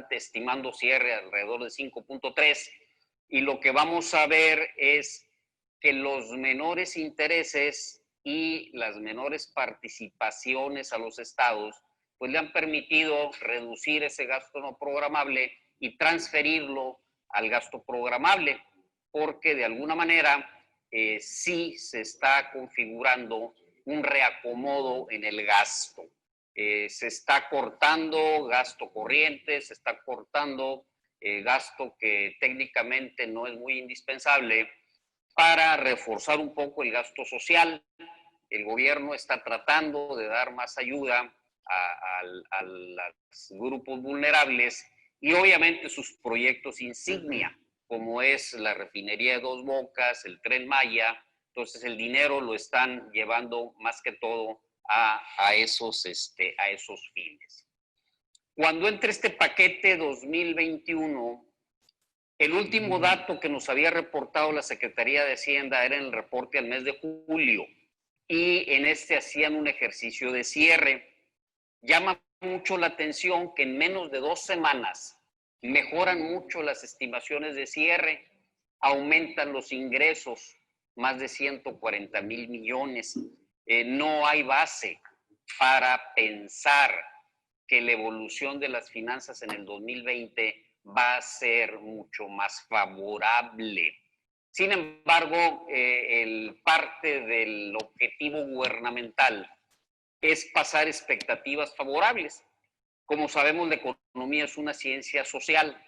estimando cierre alrededor de 5.3, y lo que vamos a ver es que los menores intereses y las menores participaciones a los estados pues le han permitido reducir ese gasto no programable y transferirlo al gasto programable, porque de alguna manera sí se está configurando un reacomodo en el gasto. Se está cortando gasto corriente, se está cortando gasto que técnicamente no es muy indispensable para reforzar un poco el gasto social. El gobierno está tratando de dar más ayuda a los grupos vulnerables y obviamente sus proyectos insignia, como es la refinería de Dos Bocas, el Tren Maya. Entonces el dinero lo están llevando más que todo a esos fines. Cuando entre este paquete 2021, el último dato que nos había reportado la Secretaría de Hacienda era en el reporte al mes de julio, y en este hacían un ejercicio de cierre. Llama mucho la atención que en menos de 2 semanas mejoran mucho las estimaciones de cierre, aumentan los ingresos, más de 140,000 millones. No hay base para pensar que la evolución de las finanzas en el 2020 va a ser mucho más favorable. Sin embargo, parte del objetivo gubernamental es pasar expectativas favorables. Como sabemos, la economía es una ciencia social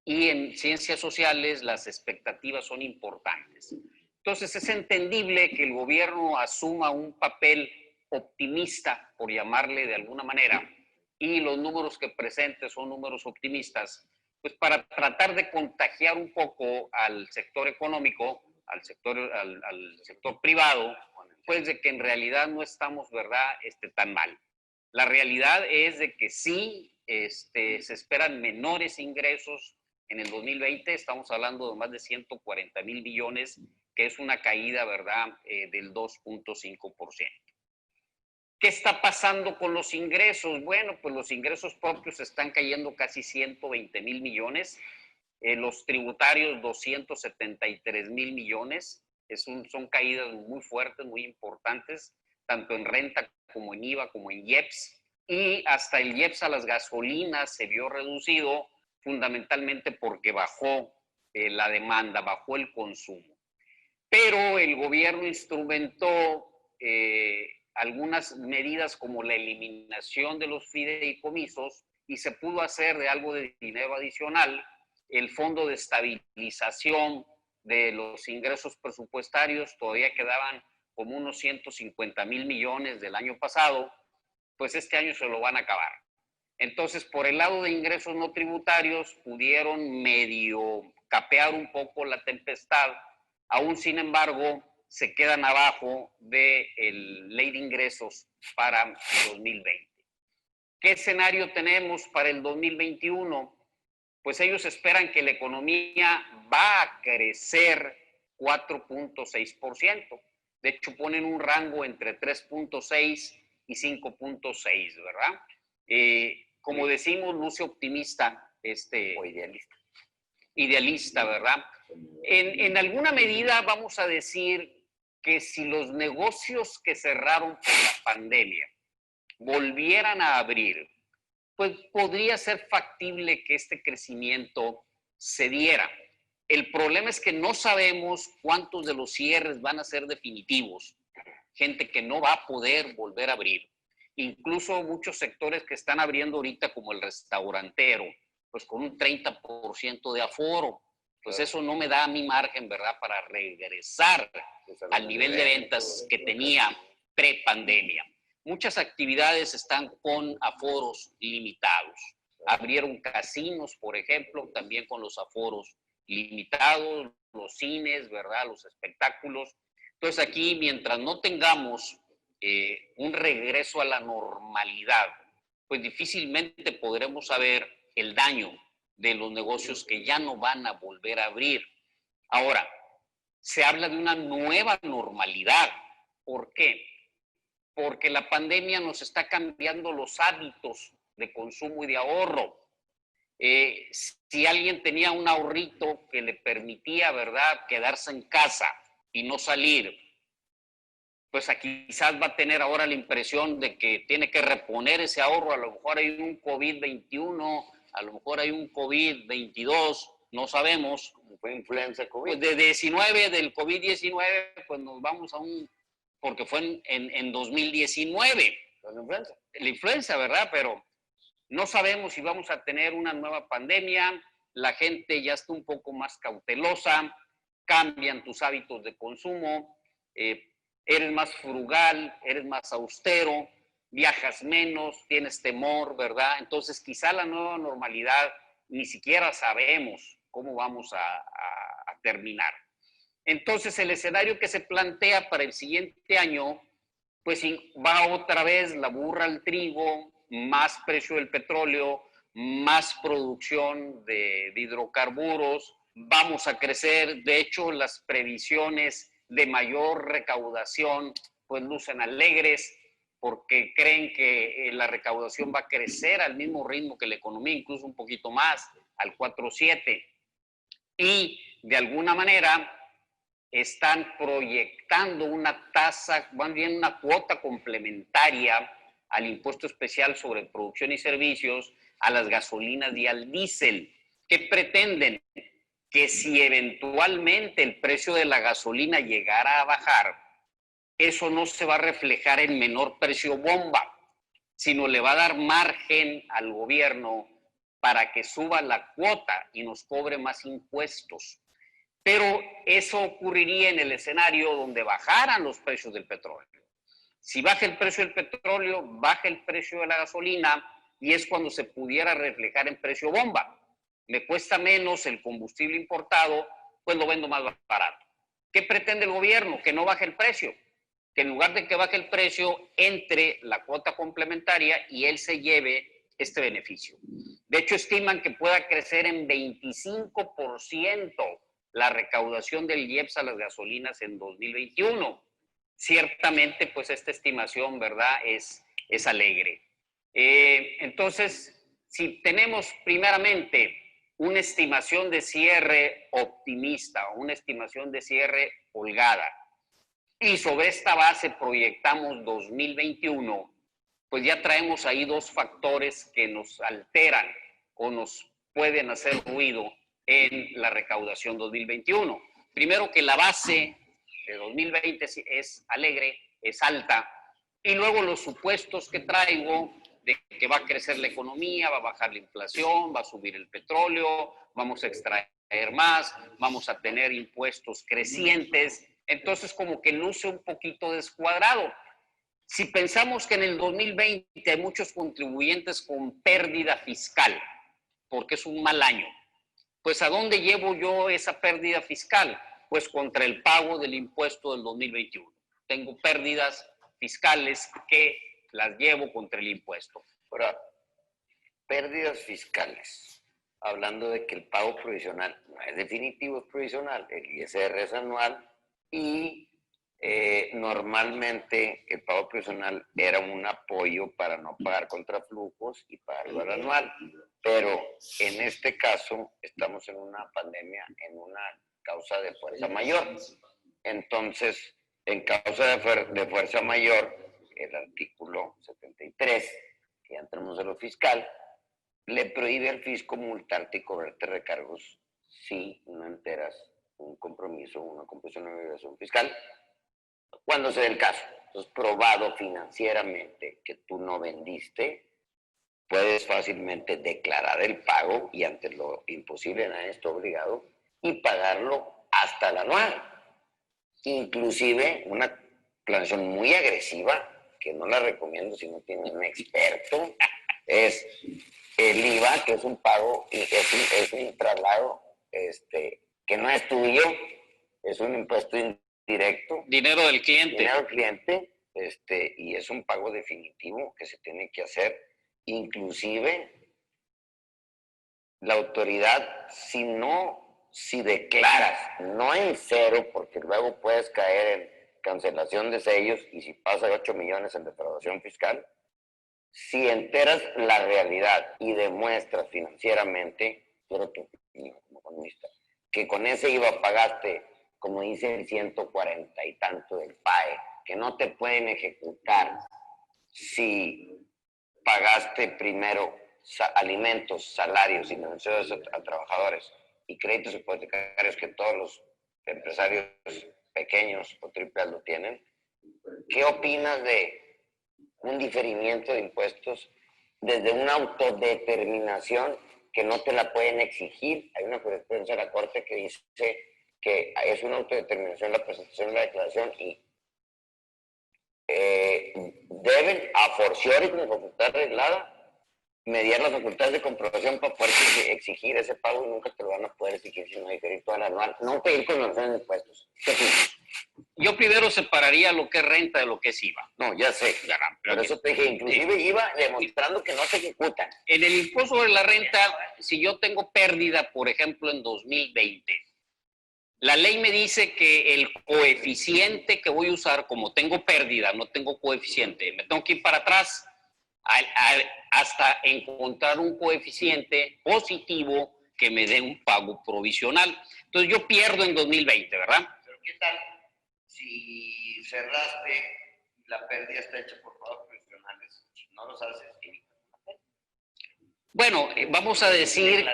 y en ciencias sociales las expectativas son importantes. Entonces es entendible que el gobierno asuma un papel optimista, por llamarle de alguna manera, y los números que presente son números optimistas, pues para tratar de contagiar un poco al sector económico, al sector privado, pues de que en realidad no estamos, ¿verdad?, tan mal. La realidad es de que sí se esperan menores ingresos en el 2020, estamos hablando de más de 140,000 millones, que es una caída, ¿verdad?, del 2.5%. ¿Qué está pasando con los ingresos? Bueno, pues los ingresos propios están cayendo casi 120,000 millones, los tributarios 273,000 millones, son caídas muy fuertes, muy importantes, tanto en renta como en IVA, como en IEPS, y hasta el IEPS a las gasolinas se vio reducido fundamentalmente porque bajó la demanda, bajó el consumo. Pero el gobierno instrumentó algunas medidas como la eliminación de los fideicomisos y se pudo hacer de algo de dinero adicional. El fondo de estabilización de los ingresos presupuestarios todavía quedaban como unos 150,000 millones del año pasado, pues este año se lo van a acabar. Entonces, por el lado de ingresos no tributarios, pudieron medio capear un poco la tempestad. Aún, sin embargo, se quedan abajo de la ley de ingresos para 2020. ¿Qué escenario tenemos para el 2021? Pues ellos esperan que la economía va a crecer 4.6%. De hecho, ponen un rango entre 3.6 y 5.6, ¿verdad? Como decimos, luce optimista, o idealista. Idealista, ¿verdad? En alguna medida vamos a decir que si los negocios que cerraron por la pandemia volvieran a abrir, pues podría ser factible que este crecimiento se diera. El problema es que no sabemos cuántos de los cierres van a ser definitivos, gente que no va a poder volver a abrir. Incluso muchos sectores que están abriendo ahorita, como el restaurantero, pues con un 30% de aforo. Pues eso no me da a mí margen, ¿verdad?, para regresar al nivel de ventas que tenía pre-pandemia. Muchas actividades están con aforos limitados. Abrieron casinos, por ejemplo, también con los aforos limitados, los cines, ¿verdad?, los espectáculos. Entonces aquí, mientras no tengamos un regreso a la normalidad, pues difícilmente podremos saber el daño de los negocios que ya no van a volver a abrir. Ahora, se habla de una nueva normalidad. ¿Por qué? Porque la pandemia nos está cambiando los hábitos de consumo y de ahorro. Si alguien tenía un ahorrito que le permitía, ¿verdad?, quedarse en casa y no salir, pues aquí quizás va a tener ahora la impresión de que tiene que reponer ese ahorro. A lo mejor hay un COVID-21, a lo mejor hay un COVID-22, no sabemos. Como fue influenza COVID. Pues de 19, del COVID-19, pues nos vamos a un, porque fue en 2019. La influenza, ¿verdad? Pero no sabemos si vamos a tener una nueva pandemia. La gente ya está un poco más cautelosa, cambian tus hábitos de consumo, eres más frugal, eres más austero, viajas menos, tienes temor, ¿verdad? Entonces quizá la nueva normalidad ni siquiera sabemos cómo vamos a terminar. Entonces el escenario que se plantea para el siguiente año, pues va otra vez la burra al trigo, más precio del petróleo, más producción de hidrocarburos, vamos a crecer. De hecho, las previsiones de mayor recaudación pues lucen alegres porque creen que la recaudación va a crecer al mismo ritmo que la economía, incluso un poquito más, al 4.7. Y de alguna manera están proyectando una tasa, más bien una cuota complementaria al impuesto especial sobre producción y servicios, a las gasolinas y al diésel. ¿Qué pretenden? Que si eventualmente el precio de la gasolina llegara a bajar, eso no se va a reflejar en menor precio bomba, sino le va a dar margen al gobierno para que suba la cuota y nos cobre más impuestos. Pero eso ocurriría en el escenario donde bajaran los precios del petróleo. Si baja el precio del petróleo, baja el precio de la gasolina y es cuando se pudiera reflejar en precio bomba. Me cuesta menos el combustible importado, pues lo vendo más barato. ¿Qué pretende el gobierno? Que no baje el precio. Que en lugar de que baje el precio, entre la cuota complementaria y él se lleve este beneficio. De hecho, estiman que pueda crecer en 25% la recaudación del IEPS a las gasolinas en 2021. Ciertamente, pues esta estimación, ¿verdad?, es alegre. Entonces, si tenemos primeramente una estimación de cierre optimista o una estimación de cierre holgada, y sobre esta base proyectamos 2021, pues ya traemos ahí dos factores que nos alteran o nos pueden hacer ruido en la recaudación 2021. Primero, que la base de 2020 es alegre, es alta, y luego los supuestos que traigo de que va a crecer la economía, va a bajar la inflación, va a subir el petróleo, vamos a extraer más, vamos a tener impuestos crecientes. Entonces, como que luce un poquito descuadrado. Si pensamos que en el 2020 hay muchos contribuyentes con pérdida fiscal, porque es un mal año, pues ¿a dónde llevo yo esa pérdida fiscal? Pues contra el pago del impuesto del 2021. Tengo pérdidas fiscales que las llevo contra el impuesto. Ahora, pérdidas fiscales. Hablando de que el pago provisional no es definitivo, es provisional. El ISR es anual y normalmente el pago provisional era un apoyo para no pagar contraflujos y pagarlo al anual. Pero en este caso estamos en una pandemia, en una causa de fuerza mayor. Entonces, en causa de fuerza mayor, el artículo 73, que ya entramos en lo fiscal, le prohíbe al fisco multarte y cobrarte recargos si no enteras un compromiso, una composición de obligación fiscal, cuando se dé el caso. Entonces, probado financieramente que tú no vendiste, puedes fácilmente declarar el pago y ante lo imposible nadie está obligado y pagarlo hasta el anual. Inclusive una planeación muy agresiva, que no la recomiendo si no tienes un experto, es el IVA, que es un pago, es un traslado que no es tuyo, es un impuesto indirecto. Dinero del cliente. Dinero del cliente, y es un pago definitivo que se tiene que hacer. Inclusive, la autoridad, si declaras, no en cero, porque luego puedes caer en cancelación de sellos y si pasa de 8 millones en defraudación fiscal, Si enteras la realidad y demuestras financieramente, pero tu opinión como economista, que con ese IVA pagaste, como dice el 140 y tanto del PAE, que no te pueden ejecutar si pagaste primero alimentos, salarios y mensuales a trabajadores y créditos hipotecarios que todos los empresarios pequeños o triples lo tienen. ¿Qué opinas de un diferimiento de impuestos desde una autodeterminación que no te la pueden exigir? Hay una jurisprudencia de la Corte que dice que es una autodeterminación la presentación de la declaración y deben, a forciori, con facultad arreglada, mediar las facultades de comprobación para poder exigir ese pago y nunca te lo van a poder exigir si no diferir toda la anual. No pedir condonación de impuestos. ¿Qué opinas? Yo primero separaría lo que es renta de lo que es IVA. No, ya sé. Por eso te dije, inclusive IVA demostrando que no se ejecutan. En el impuesto sobre la renta, si yo tengo pérdida, por ejemplo, en 2020, la ley me dice que el coeficiente que voy a usar, como tengo pérdida, no tengo coeficiente, me tengo que ir para atrás hasta encontrar un coeficiente positivo que me dé un pago provisional. Entonces yo pierdo en 2020, ¿verdad? Pero ¿qué tal si cerraste y la pérdida está hecha por pagos provisionales? Si no los haces, bueno, vamos a decir,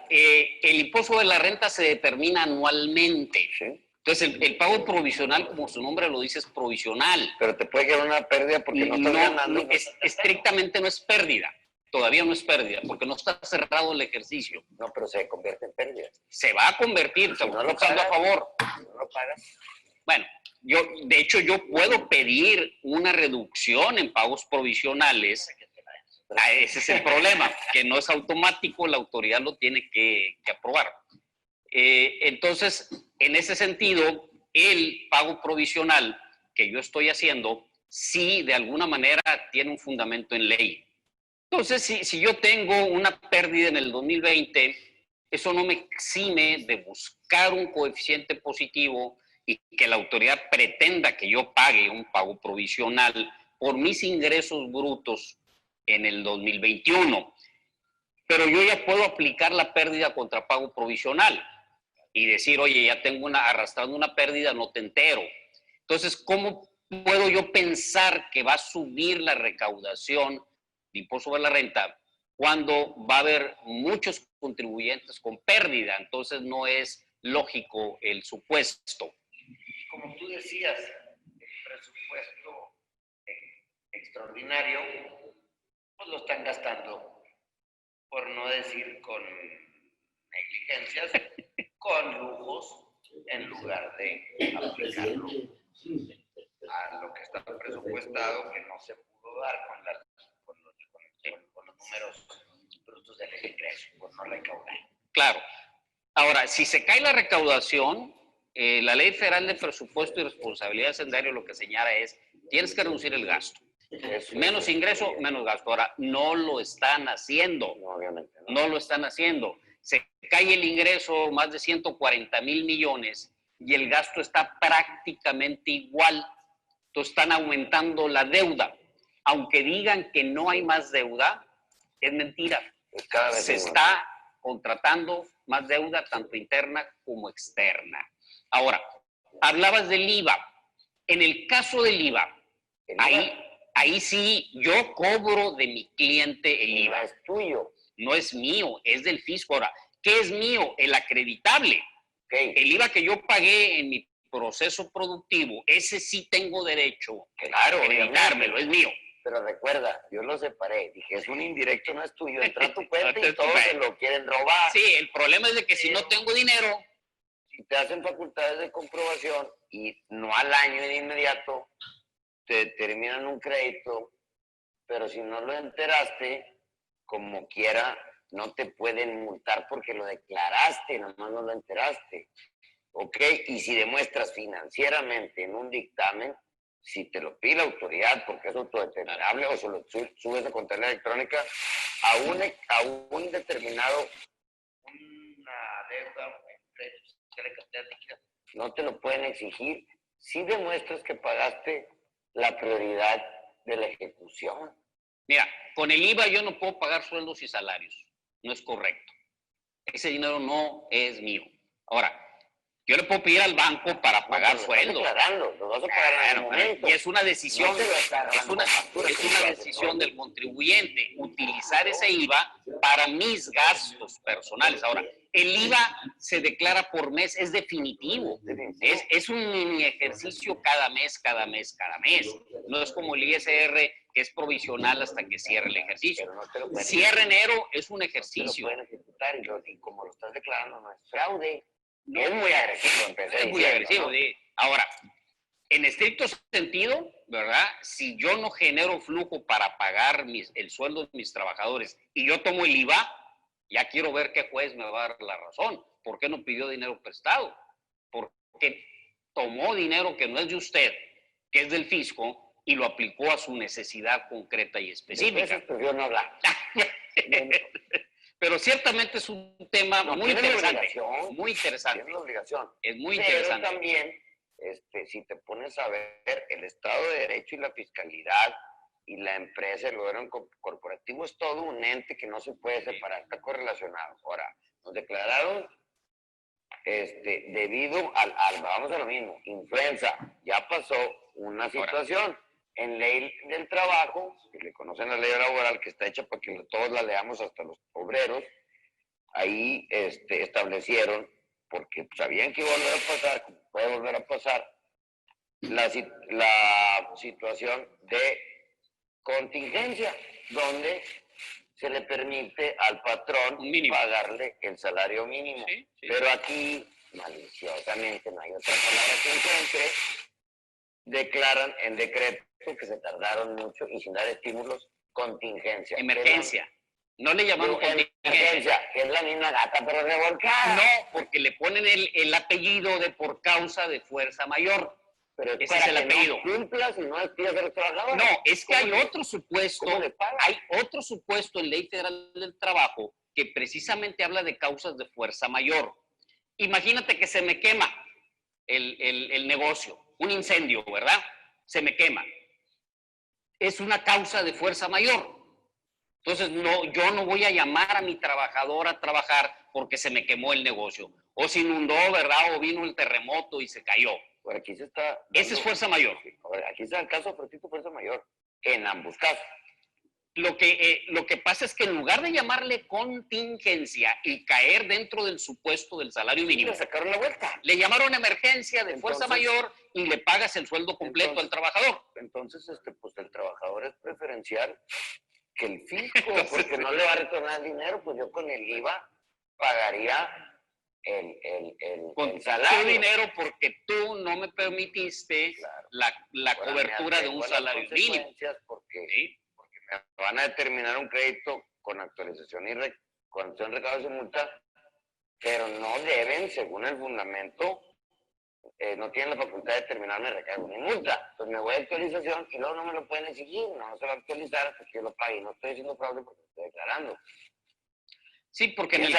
el impuesto de la renta se determina anualmente. ¿sí? Entonces, el pago provisional, como su nombre lo dice, es provisional. Pero te puede quedar una pérdida porque no estás ganando. No, estrictamente no es pérdida. Todavía no es pérdida, porque no está cerrado el ejercicio. No, pero se convierte en pérdida. Se va a convertir, si no lo pagas, a favor. Si no lo pagas. Bueno, de hecho, yo puedo pedir una reducción en pagos provisionales. Ese es el problema, que no es automático, la autoridad lo tiene que aprobar. Entonces, en ese sentido, el pago provisional que yo estoy haciendo, sí, de alguna manera tiene un fundamento en ley. Entonces, si yo tengo una pérdida en el 2020, eso no me exime de buscar un coeficiente positivo y que la autoridad pretenda que yo pague un pago provisional por mis ingresos brutos en el 2021. Pero yo ya puedo aplicar la pérdida contra pago provisional y decir, oye, ya tengo arrastrando una pérdida, no te entero. Entonces, ¿cómo puedo yo pensar que va a subir la recaudación de impuesto sobre la renta cuando va a haber muchos contribuyentes con pérdida? Entonces, no es lógico el supuesto. Como tú decías, el presupuesto extraordinario, pues lo están gastando, por no decir con negligencias, con lujos, en lugar de aplicarlo a lo que está presupuestado, que no se pudo dar con los números brutos del ingreso, por no recaudar. Claro. Ahora, si se cae la recaudación, la Ley Federal de Presupuesto y Responsabilidad Hacendaria lo que señala es, tienes que reducir el gasto. Menos ingreso, menos gasto. Ahora, no lo están haciendo. No, obviamente no. No lo están haciendo. Se cae el ingreso más de 140,000 millones y el gasto está prácticamente igual. Entonces están aumentando la deuda. Aunque digan que no hay más deuda, es mentira. Pues cada vez se está contratando más deuda, tanto interna como externa. Ahora, hablabas del IVA. En el caso del IVA, ahí sí yo cobro de mi cliente el IVA. Es tuyo. No es mío, es del fisco. Ahora, ¿qué es mío? El acreditable. Okay. El IVA que yo pagué en mi proceso productivo, ese sí tengo derecho a acreditármelo, es mío. Pero recuerda, yo lo separé. Dije, es un indirecto, no es tuyo. Entra a tu cuenta y todos se lo quieren robar. Sí, el problema es de que si no tengo dinero... Si te hacen facultades de comprobación y no al año de inmediato, te determinan un crédito, pero si no lo enteraste, como quiera, no te pueden multar porque lo declaraste, nomás no lo enteraste. ¿Ok? Y si demuestras financieramente en un dictamen, si te lo pide la autoridad porque es autodeterminable o se lo subes a contabilidad electrónica, a un determinado, una deuda, un crédito, no te lo pueden exigir si demuestras que pagaste la prioridad de la ejecución. Mira, con el IVA yo no puedo pagar sueldos y salarios. No es correcto. Ese dinero no es mío. Ahora, yo le puedo pedir al banco para pagar sueldos. Lo vas a pagar en el momento. Y es una decisión, No es una decisión del contribuyente utilizar ese IVA para mis gastos personales. Ahora, el IVA se declara por mes, es definitivo. Es un mini ejercicio cada mes. No es como el ISR, que es provisional hasta que cierre el ejercicio. Cierre enero es un ejercicio. Lo pueden ejecutar y como lo estás declarando no es fraude. No, es muy agresivo. Es muy agresivo, ¿no? Sí. Ahora, en estricto sentido, ¿verdad? Si yo no genero flujo para pagar el sueldo de mis trabajadores y yo tomo el IVA, ya quiero ver qué juez me va a dar la razón. ¿Por qué no pidió dinero prestado? Porque tomó dinero que no es de usted, que es del fisco, y lo aplicó a su necesidad concreta y específica. Eso prefiero no hablar. Pero ciertamente es un tema muy interesante. Muy interesante. Tiene la obligación. Es muy interesante. Pero también, si te pones a ver, el Estado de Derecho y la fiscalidad y la empresa, el gobierno corporativo es todo un ente que no se puede separar, está correlacionado. Ahora, nos declararon debido vamos a lo mismo, influenza, ya pasó una situación. En ley del trabajo, que le conocen la ley laboral, que está hecha para que todos la leamos hasta los obreros, ahí establecieron, porque sabían que iba a volver a pasar, puede volver a pasar, la situación de contingencia, donde se le permite al patrón pagarle el salario mínimo. Sí. Pero aquí, maliciosamente, no hay otra palabra que encuentre, declaran en decreto que se tardaron mucho y sin dar estímulos, contingencia. Emergencia. No le llamaron contingencia, que es la misma gata pero revolcada. No, porque le ponen el apellido de por causa de fuerza mayor. Pero ese es el apellido. No cumplas y no despidas a los trabajadores. No, es que hay otro supuesto. Hay otro supuesto en Ley Federal del Trabajo que precisamente habla de causas de fuerza mayor. Imagínate que se me quema el negocio, un incendio, ¿verdad? Se me quema. Es una causa de fuerza mayor. Entonces, yo no voy a llamar a mi trabajador a trabajar porque se me quemó el negocio. O se inundó, ¿verdad? O vino el terremoto y se cayó. Pues aquí se está... Esa es fuerza mayor. Aquí está el caso de fuerza mayor. En ambos casos. Lo que pasa es que en lugar de llamarle contingencia y caer dentro del supuesto del salario mínimo, le sacaron la vuelta. Le llamaron emergencia de fuerza mayor y le pagas el sueldo completo al trabajador. Entonces, pues el trabajador es preferencial que el fisco, porque no le va a retornar dinero, pues yo con el IVA pagaría el salario. Tu dinero porque tú no me permitiste la cobertura de un salario mínimo. Porque me van a determinar un crédito con actualización y recaudación y multa, pero no deben, según el fundamento, no tienen la facultad de determinarme recargo ni multa. Entonces me voy a actualización y luego no me lo pueden exigir, no se va a actualizar hasta que yo lo pague. No estoy haciendo fraude porque lo estoy declarando. Sí, porque en el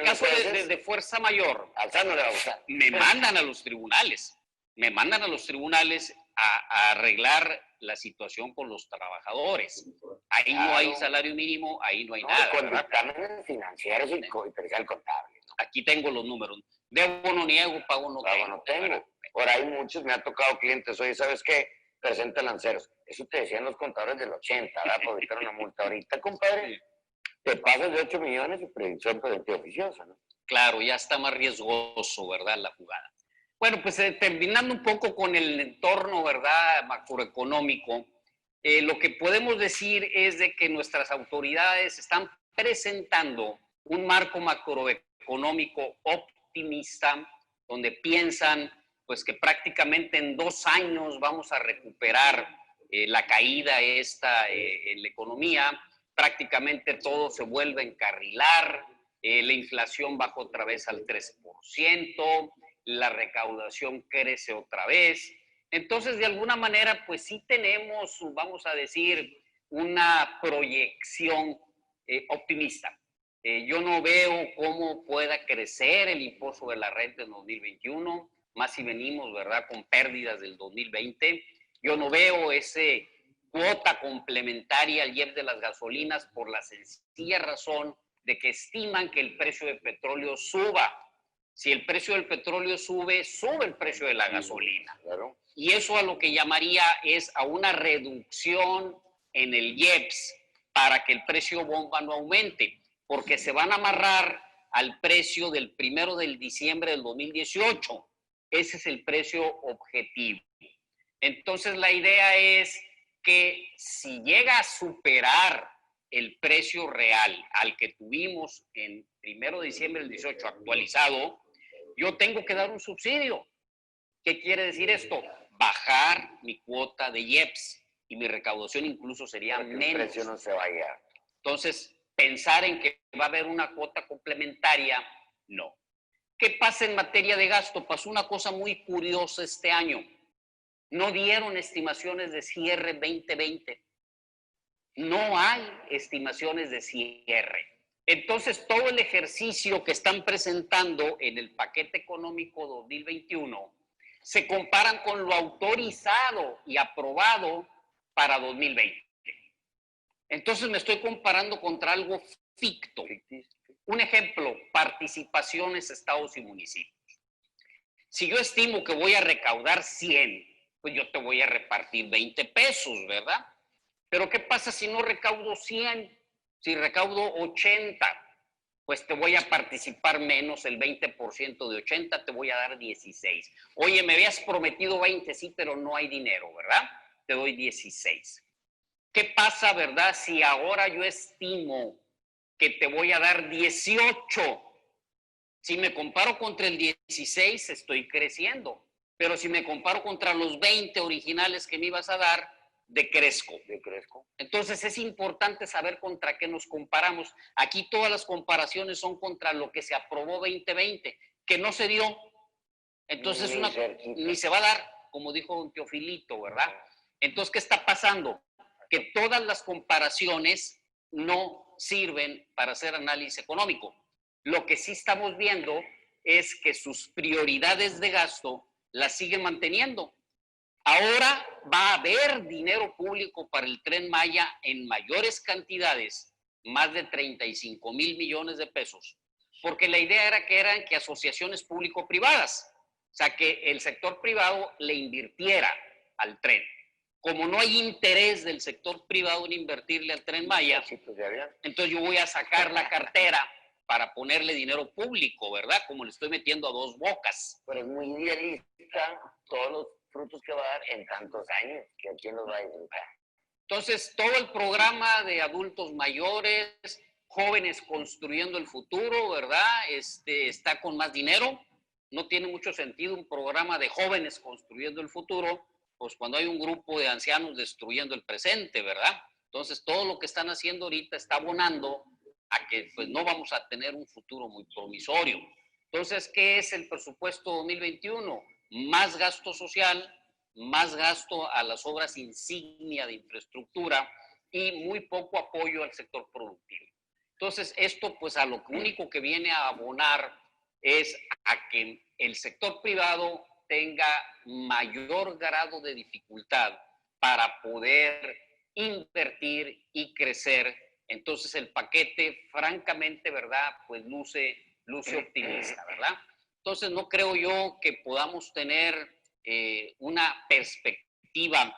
caso de fuerza mayor, no le va a gustar. Me mandan a los tribunales. Me mandan a los tribunales a arreglar la situación con los trabajadores. Ahí no hay salario mínimo, ahí no hay nada. Con dictámenes financieros y pericial contable. ¿No? Aquí tengo los números. Debo no niego, pago no tengo. Por ahí muchos me ha tocado clientes, oye, ¿sabes qué? Presenta lanceros. Eso te decían los contadores del 80, ¿verdad? Por evitar una multa. Ahorita, compadre, te pasas de 8 millones y predicción preventiva oficiosa, ¿no? Claro, ya está más riesgoso, ¿verdad? La jugada. Bueno, pues terminando un poco con el entorno, ¿verdad? Macroeconómico, lo que podemos decir es de que nuestras autoridades están presentando un marco macroeconómico optimista, donde piensan pues que prácticamente en 2 años vamos a recuperar la caída en la economía, prácticamente todo se vuelve a encarrilar, la inflación baja otra vez al 3%, la recaudación crece otra vez. Entonces, de alguna manera, pues sí tenemos, vamos a decir, una proyección optimista. Yo no veo cómo pueda crecer el impuesto sobre la renta en 2021, más si venimos, ¿verdad?, con pérdidas del 2020. Yo no veo ese cuota complementaria al IEPS de las gasolinas por la sencilla razón de que estiman que el precio del petróleo suba. Si el precio del petróleo sube, sube el precio de la gasolina. Claro. Y eso a lo que llamaría es a una reducción en el IEPS para que el precio bomba no aumente, porque se van a amarrar al precio del 1 de diciembre del 2018. Ese es el precio objetivo. Entonces la idea es que si llega a superar el precio real al que tuvimos en 1 de diciembre del 18 actualizado, yo tengo que dar un subsidio. ¿Qué quiere decir esto? Bajar mi cuota de IEPS y mi recaudación incluso sería menos. El precio no se vaya. Entonces, pensar en que va a haber una cuota complementaria, no. ¿Qué pasa en materia de gasto? Pasó una cosa muy curiosa este año. No dieron estimaciones de cierre 2020. No hay estimaciones de cierre. Entonces, todo el ejercicio que están presentando en el paquete económico 2021 se comparan con lo autorizado y aprobado para 2020. Entonces, me estoy comparando contra algo ficto. Un ejemplo, participaciones, estados y municipios. Si yo estimo que voy a recaudar 100, pues yo te voy a repartir 20 pesos, ¿verdad? Pero ¿qué pasa si no recaudo 100? Si recaudo 80, pues te voy a participar menos, el 20% de 80 te voy a dar 16. Oye, me habías prometido 20, sí, pero no hay dinero, ¿verdad? Te doy 16. ¿Qué pasa, verdad, si ahora yo estimo que te voy a dar 18? Si me comparo contra el 16, estoy creciendo. Pero si me comparo contra los 20 originales que me ibas a dar, decrezco. Entonces es importante saber contra qué nos comparamos. Aquí todas las comparaciones son contra lo que se aprobó 2020, que no se dio. Entonces ni se va a dar, como dijo don Teofilito, ¿verdad? Entonces, ¿qué está pasando? Que todas las comparaciones no sirven para hacer análisis económico. Lo que sí estamos viendo es que sus prioridades de gasto las siguen manteniendo. Ahora va a haber dinero público para el Tren Maya en mayores cantidades, más de 35,000 millones de pesos, porque la idea era que asociaciones público-privadas, o sea, que el sector privado le invirtiera al tren. Como no hay interés del sector privado en invertirle al Tren Maya, entonces yo voy a sacar la cartera para ponerle dinero público, ¿verdad? Como le estoy metiendo a dos bocas. Pero es muy idealista todos los frutos que va a dar en tantos años, que a quién los va a disfrutar. Entonces, todo el programa de adultos mayores, jóvenes construyendo el futuro, ¿verdad? Está con más dinero. No tiene mucho sentido un programa de jóvenes construyendo el futuro, pues cuando hay un grupo de ancianos destruyendo el presente, ¿verdad? Entonces, todo lo que están haciendo ahorita está abonando a que pues no vamos a tener un futuro muy promisorio. Entonces, ¿qué es el presupuesto 2021? Más gasto social, más gasto a las obras insignia de infraestructura y muy poco apoyo al sector productivo. Entonces, esto pues a lo único que viene a abonar es a que el sector privado tenga mayor grado de dificultad para poder invertir y crecer. Entonces el paquete, francamente, ¿verdad? Pues luce optimista, ¿verdad? Entonces no creo yo que podamos tener una perspectiva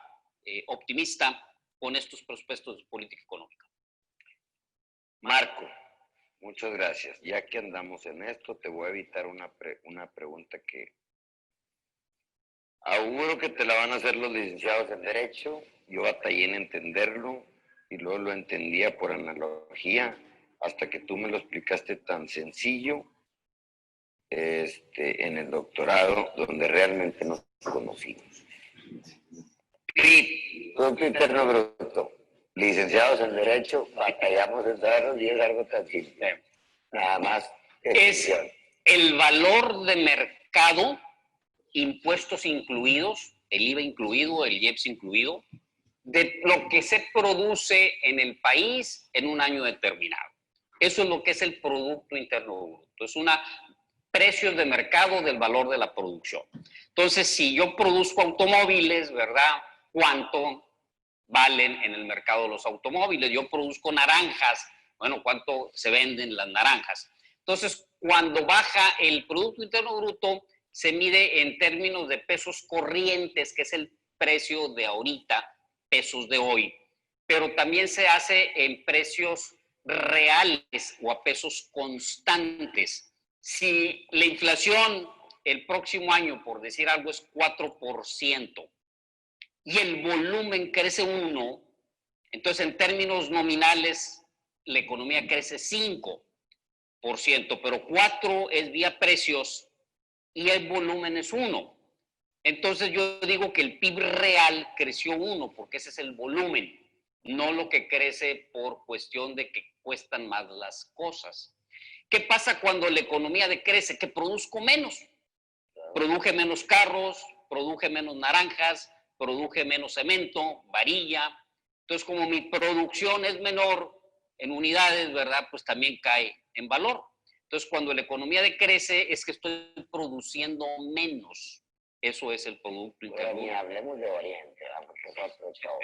optimista con estos prospectos de política económica. Marco, muchas gracias. Ya que andamos en esto, te voy a evitar una pregunta que auguro que te la van a hacer los licenciados en Derecho. Yo batallé en entenderlo y luego lo entendía por analogía hasta que tú me lo explicaste tan sencillo en el doctorado, donde realmente nos conocimos. Producto Interno Bruto. Licenciados en Derecho, batallamos en saberlo y es algo tan simple. Nada más. Es el valor de mercado, impuestos incluidos, el IVA incluido, el IEPS incluido, de lo que se produce en el país en un año determinado. Eso es lo que es el Producto Interno Bruto. Es precios de mercado del valor de la producción. Entonces, si yo produzco automóviles, ¿verdad? ¿Cuánto valen en el mercado de los automóviles. Yo produzco naranjas, bueno, ¿cuánto se venden las naranjas? Entonces, cuando baja el Producto Interno Bruto, se mide en términos de pesos corrientes, que es el precio de ahorita, pesos de hoy, pero también se hace en precios reales o a pesos constantes. Si la inflación el próximo año, por decir algo, es 4% y el volumen crece 1%, entonces en términos nominales la economía crece 5%, pero 4% es vía precios y el volumen es 1%. Entonces yo digo que el PIB real creció 1%, porque ese es el volumen, no lo que crece por cuestión de que cuestan más las cosas. ¿Qué pasa cuando la economía decrece? Que produzco menos. Produje menos carros, produje menos naranjas, produje menos cemento, varilla. Entonces, como mi producción es menor en unidades, ¿verdad? Pues también cae en valor. Entonces, cuando la economía decrece, es que estoy produciendo menos. Eso es el Producto Interno. Ni hablemos de Oriente, porque es otro show.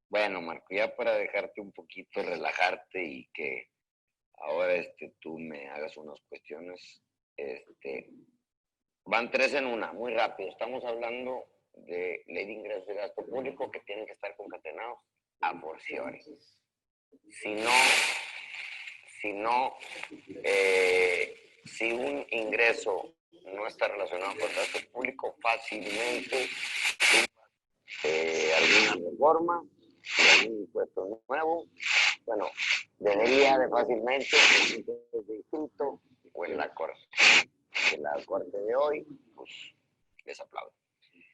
Bueno, Marco, ya para dejarte un poquito, relajarte y que ahora tú me hagas unas cuestiones, van 3 en 1, muy rápido. Estamos hablando de ley de ingresos y gasto público que tienen que estar concatenados a forciori. Si un ingreso no está relacionado con el gasto público, fácilmente alguna reforma, algún impuesto nuevo, bueno, debería de fácilmente en un distrito o en la corte. En la corte de hoy, pues les aplaudo.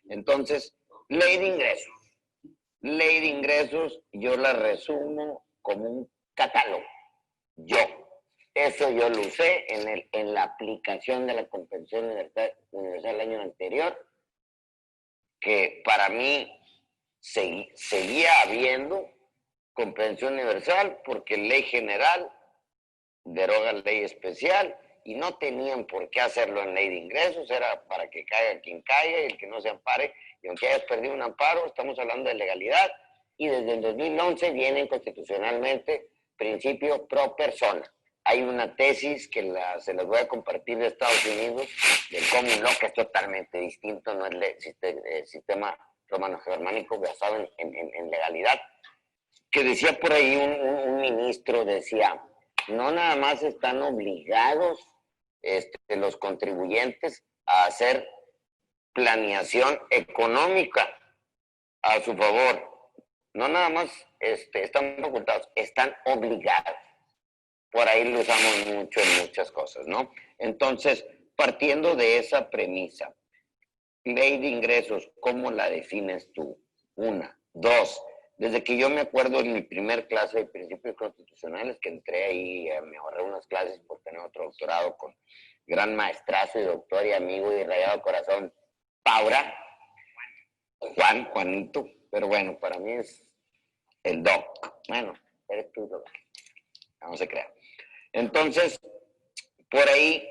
Entonces, ley de ingresos. Ley de ingresos, yo la resumo como un catálogo. Eso yo lo usé en la aplicación de la Compensación Universal el año anterior, que para mí seguía habiendo Compensación Universal porque ley general deroga la ley especial y no tenían por qué hacerlo en ley de ingresos, era para que caiga quien caiga y el que no se ampare, y aunque hayas perdido un amparo, estamos hablando de legalidad, y desde el 2011 vienen constitucionalmente principio pro persona. Hay una tesis que se las voy a compartir de Estados Unidos, del common law, que es totalmente distinto, no es el sistema romano-germánico basado en legalidad, que decía por ahí un ministro, decía, no nada más están obligados los contribuyentes a hacer planeación económica a su favor. No nada más están facultados, están obligados. Por ahí lo usamos mucho en muchas cosas, ¿no? Entonces, partiendo de esa premisa, ley de ingresos, ¿cómo la defines tú? 1. 2. Desde que yo me acuerdo en mi primer clase de principios constitucionales, que entré ahí, me ahorré unas clases por tener otro doctorado con gran maestrazo y doctor y amigo y rayado corazón, Paura, Juanito, pero bueno, para mí es el doc. Bueno, eres tú, doc. No se crea. Entonces,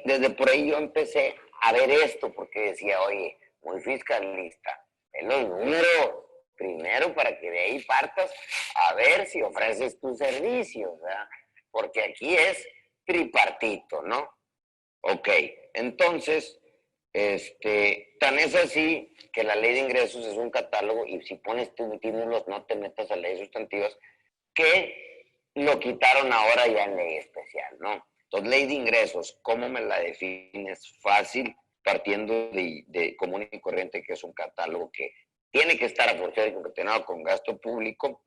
desde por ahí yo empecé a ver esto, porque decía, oye, muy fiscalista, en los números, primero para que de ahí partas a ver si ofreces tus servicios, ¿verdad? Porque aquí es tripartito, ¿no? Ok, entonces, tan es así que la ley de ingresos es un catálogo y si pones títulos no te metas a leyes sustantivas, que lo quitaron ahora ya en ley especial, ¿no? Entonces, ley de ingresos, ¿cómo me la defines? Fácil, partiendo de común y corriente, que es un catálogo que tiene que estar a forciari concatenado con gasto público.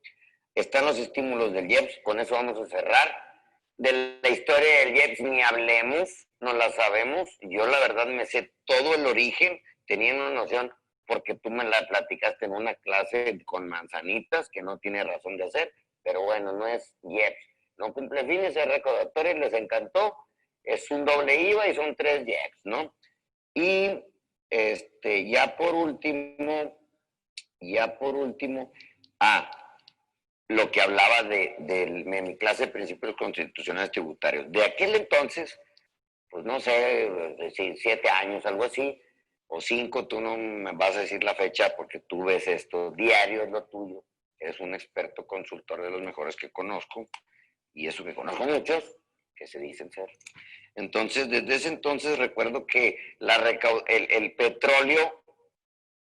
Están los estímulos del IEPS, con eso vamos a cerrar. De la historia del IEPS ni hablemos, no la sabemos. Yo la verdad me sé todo el origen, tenía una noción, porque tú me la platicaste en una clase con manzanitas, que no tiene razón de hacer, pero bueno, no es IEPS. No cumple fines, es recaudatorio, les encantó, es un doble IVA y son 3 IEPS, ¿no? Y ya por último, lo que hablaba de mi clase de principios constitucionales tributarios. De aquel entonces, pues no sé, 7 años, algo así, o 5, tú no me vas a decir la fecha porque tú ves esto, diario es lo tuyo. eres un experto consultor de los mejores que conozco, y eso que conozco muchos, que se dicen ser. Entonces, desde ese entonces recuerdo que el petróleo,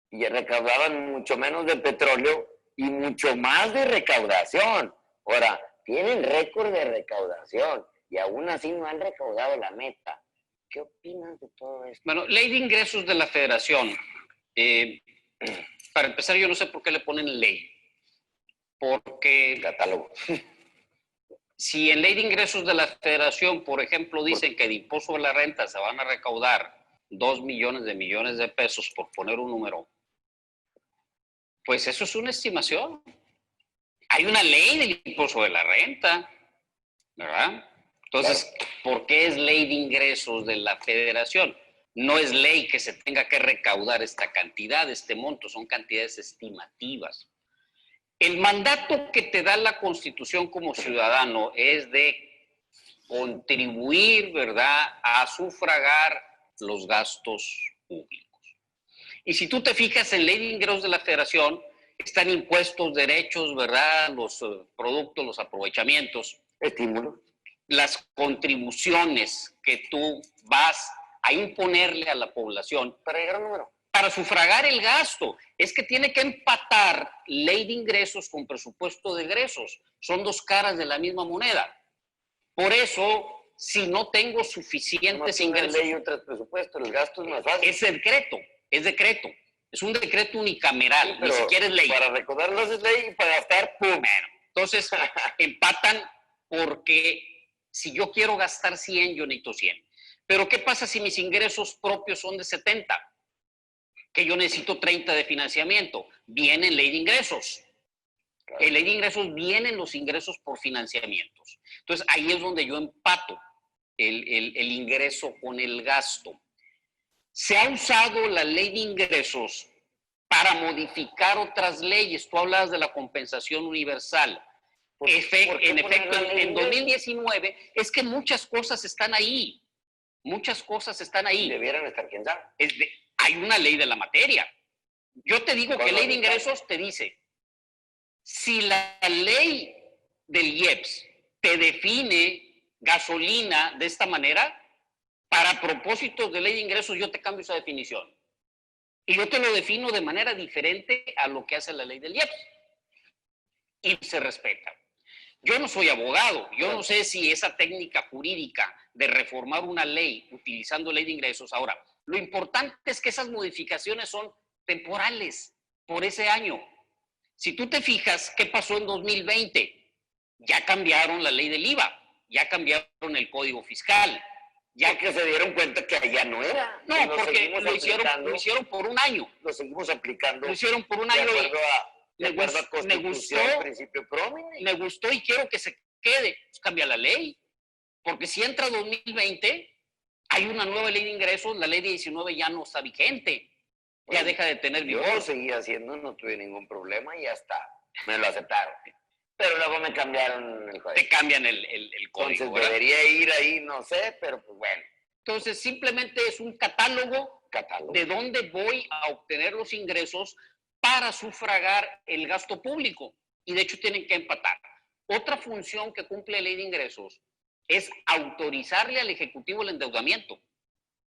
y recaudaban mucho menos de petróleo y mucho más de recaudación. Ahora, tienen récord de recaudación y aún así no han recaudado la meta. ¿Qué opinas de todo esto? Bueno, ley de ingresos de la federación. Para empezar, yo no sé por qué le ponen ley. Porque catálogo. Si en ley de ingresos de la federación, por ejemplo, dicen que de impuesto a la renta se van a recaudar 2 millones de pesos, por poner un número, pues eso es una estimación. Hay una ley del impuesto de la renta, ¿verdad? Entonces, ¿por qué es ley de ingresos de la federación? No es ley que se tenga que recaudar esta cantidad, este monto, son cantidades estimativas. El mandato que te da la Constitución como ciudadano es de contribuir, ¿verdad?, a sufragar los gastos públicos. Y si tú te fijas en ley de ingresos de la federación, están impuestos, derechos, ¿verdad?, los productos, los aprovechamientos, estímulos, las contribuciones que tú vas a imponerle a la población para llegar al número, para sufragar el gasto. Es que tiene que empatar ley de ingresos con presupuesto de egresos. Son dos caras de la misma moneda. Por eso, si no tengo suficientes ingresos... Una ley y otro presupuesto, el gasto es más fácil. Es decreto, es decreto. Es un decreto unicameral, sí, ni siquiera es ley. Para recaudarlos es ley y para gastar, ¡pum! Bueno, entonces empatan porque si yo quiero gastar 100, yo necesito 100. Pero ¿qué pasa si mis ingresos propios son de 70? Que yo necesito 30 de financiamiento. Viene ley de ingresos. Claro. En ley de ingresos vienen los ingresos por financiamientos. Entonces, ahí es donde yo empato el ingreso con el gasto. Se ha usado la ley de ingresos para modificar otras leyes. Tú hablabas de la compensación universal. En efecto, en 2019, es que muchas cosas están ahí. Muchas cosas están ahí. Debieran estar, quién sabe. Hay una ley de la materia. Yo te digo que ley de ingresos te dice, si la ley del IEPS te define gasolina de esta manera, para propósitos de ley de ingresos yo te cambio esa definición. Y yo te lo defino de manera diferente a lo que hace la ley del IEPS. Y se respeta. Yo no soy abogado, yo no sé si esa técnica jurídica de reformar una ley utilizando ley de ingresos. Ahora, lo importante es que esas modificaciones son temporales, por ese año. Si tú te fijas, ¿qué pasó en 2020? Ya cambiaron la ley del IVA, ya cambiaron el código fiscal. Ya que se dieron cuenta que allá no era. No, porque lo hicieron por un año. Lo seguimos aplicando. Lo hicieron por un año. De acuerdo a Constitución, principio promine. Me gustó y quiero que se quede. Pues cambia la ley. Porque si entra 2020, hay una nueva ley de ingresos, la ley 19 ya no está vigente. Ya deja de tener vigor. Yo lo seguí haciendo, no tuve ningún problema y ya está. Me lo aceptaron. Pero luego me cambiaron el código. Te cambian el código. Entonces, ¿verdad? Debería ir ahí, no sé, pero pues bueno. Entonces, simplemente es un catálogo de dónde voy a obtener los ingresos para sufragar el gasto público. Y de hecho tienen que empatar. Otra función que cumple la ley de ingresos es autorizarle al Ejecutivo el endeudamiento.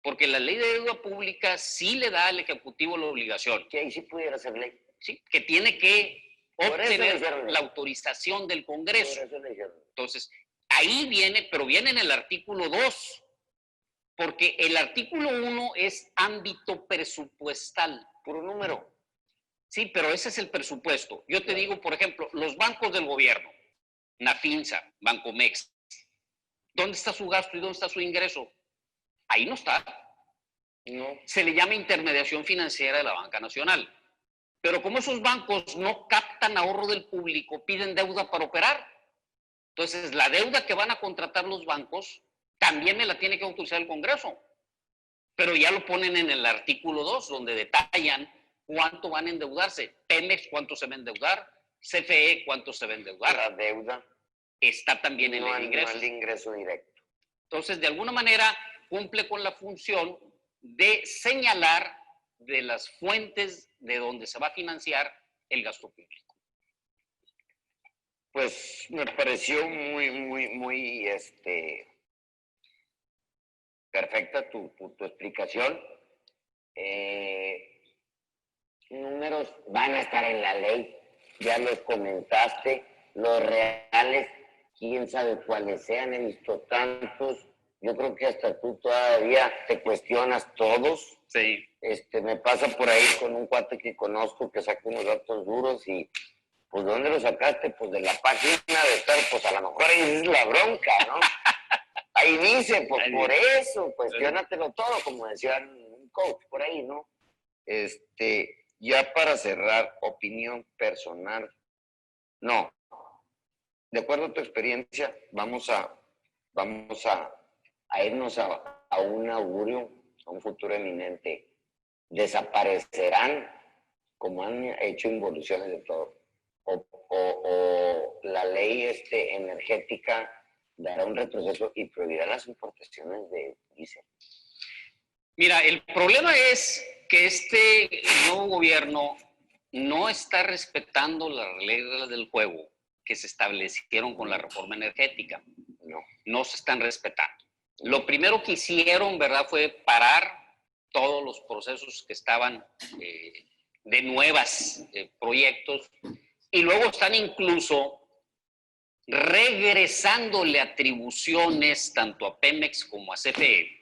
Porque la ley de deuda pública sí le da al Ejecutivo la obligación. Que ahí sí pudiera ser ley. Sí, que tiene que obtener la autorización del Congreso. Entonces, ahí viene, pero viene en el artículo 2. Porque el artículo 1 es ámbito presupuestal. Puro número. Sí, pero ese es el presupuesto. Yo te digo, por ejemplo, los bancos del gobierno, Nafinsa, Bancomex, ¿dónde está su gasto y dónde está su ingreso? Ahí no está. No. Se le llama intermediación financiera de la Banca Nacional. Pero como esos bancos no captan ahorro del público, piden deuda para operar. Entonces, la deuda que van a contratar los bancos también me la tiene que autorizar el Congreso. Pero ya lo ponen en el artículo 2, donde detallan cuánto van a endeudarse. Pemex, cuánto se va a endeudar. CFE, cuánto se va a endeudar. La deuda está también en el ingreso. No el ingreso directo. Entonces, de alguna manera, cumple con la función de señalar de las fuentes de donde se va a financiar el gasto público. Pues me pareció muy, perfecta tu explicación. Números van a estar en la ley, ya los comentaste, los reales, quién sabe cuáles sean, he visto tantos, yo creo que hasta tú todavía te cuestionas todos. Sí. Me pasa por ahí con un cuate que conozco que saca unos datos duros y pues ¿de dónde lo sacaste? Pues de la página de estar, pues a lo mejor ahí es la bronca, ¿no? Ahí dice, pues por eso, cuestiónatelo todo, como decía un coach por ahí, ¿no? Ya para cerrar, opinión personal, no. De acuerdo a tu experiencia, vamos a irnos a un augurio, a un futuro eminente. Desaparecerán, como han hecho involuciones de todo, o la ley energética dará un retroceso y prohibirá las importaciones de diésel. Mira, el problema es que este nuevo gobierno no está respetando las reglas del juego que se establecieron con la reforma energética. No se están respetando. Lo primero que hicieron, ¿verdad?, fue parar todos los procesos que estaban de nuevos proyectos, y luego están incluso regresándole atribuciones tanto a Pemex como a CFE,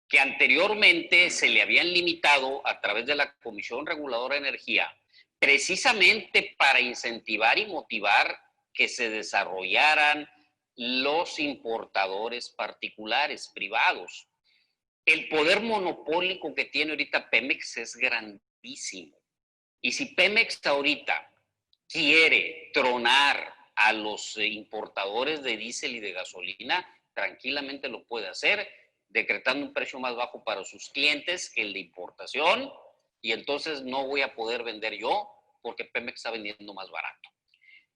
que anteriormente se le habían limitado a través de la Comisión Reguladora de Energía, precisamente para incentivar y motivar que se desarrollaran los importadores particulares, privados. El poder monopólico que tiene ahorita Pemex es grandísimo. Y si Pemex ahorita quiere tronar a los importadores de diésel y de gasolina, tranquilamente lo puede hacer, decretando un precio más bajo para sus clientes que el de importación, y entonces no voy a poder vender yo porque Pemex está vendiendo más barato.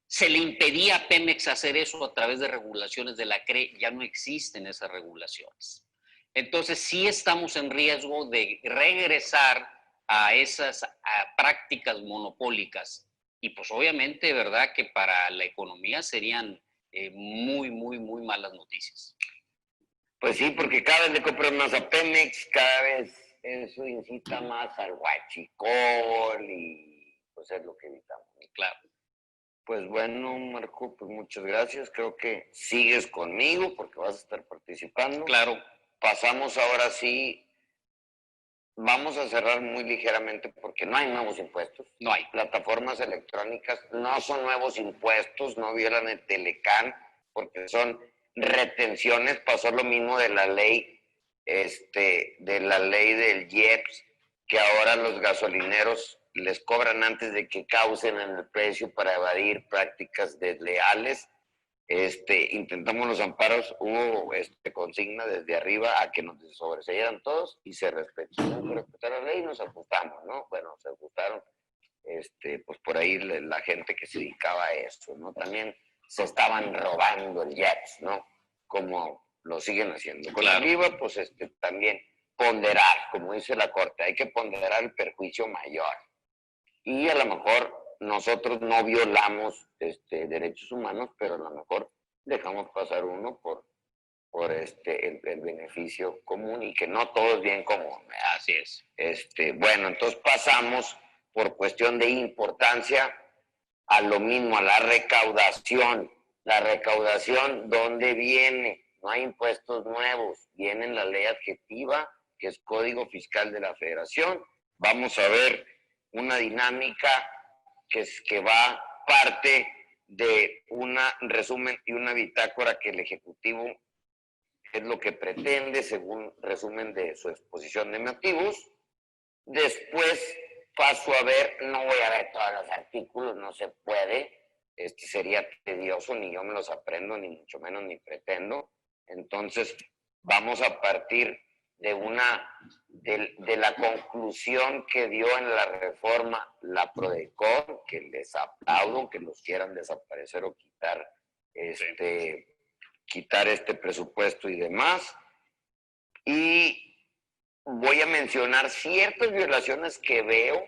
Se le impedía a Pemex hacer eso a través de regulaciones de la CRE, ya no existen esas regulaciones. Entonces sí estamos en riesgo de regresar a esas prácticas monopólicas, y pues obviamente, ¿verdad?, que para la economía serían muy malas noticias. Pues sí, porque cada vez le compran más a Pemex, cada vez eso incita más al huachicol y pues es lo que evitamos. Claro. Pues bueno, Marco, pues muchas gracias. Creo que sigues conmigo porque vas a estar participando. Claro. Pasamos ahora sí. Vamos a cerrar muy ligeramente porque no hay nuevos impuestos. No hay. Plataformas electrónicas no son nuevos impuestos, no violan el Telecán porque son retenciones. Pasó lo mismo de la ley, del IEPS, que ahora los gasolineros les cobran antes de que causen en el precio para evadir prácticas desleales. Intentamos los amparos, hubo consigna desde arriba a que nos sobreseyeran todos y se respetaron, respetar la ley y nos ajustamos, ¿no? Bueno, se ajustaron, pues por ahí la gente que se dedicaba a eso, ¿no? También se estaban robando el IEPS, ¿no? Como lo siguen haciendo. Con claro. el IVA, pues también ponderar, como dice la Corte, hay que ponderar el perjuicio mayor. Y a lo mejor nosotros no violamos derechos humanos, pero a lo mejor dejamos pasar uno por el beneficio común y que no todo es bien común. Así es. Bueno, entonces pasamos por cuestión de importancia a lo mismo, a la recaudación. La recaudación, ¿dónde viene? No hay impuestos nuevos, viene en la ley adjetiva, que es Código Fiscal de la Federación. Vamos a ver una dinámica que va parte de un resumen y una bitácora que el Ejecutivo es lo que pretende según resumen de su exposición de motivos. Después paso a ver, no voy a ver todos los artículos, no se puede, sería tedioso, ni yo me los aprendo, ni mucho menos ni pretendo. Entonces vamos a partir de la conclusión que dio en la reforma la Prodecon, que les aplaudo, que los quieran desaparecer o quitar quitar este presupuesto y demás. Y voy a mencionar ciertas violaciones que veo,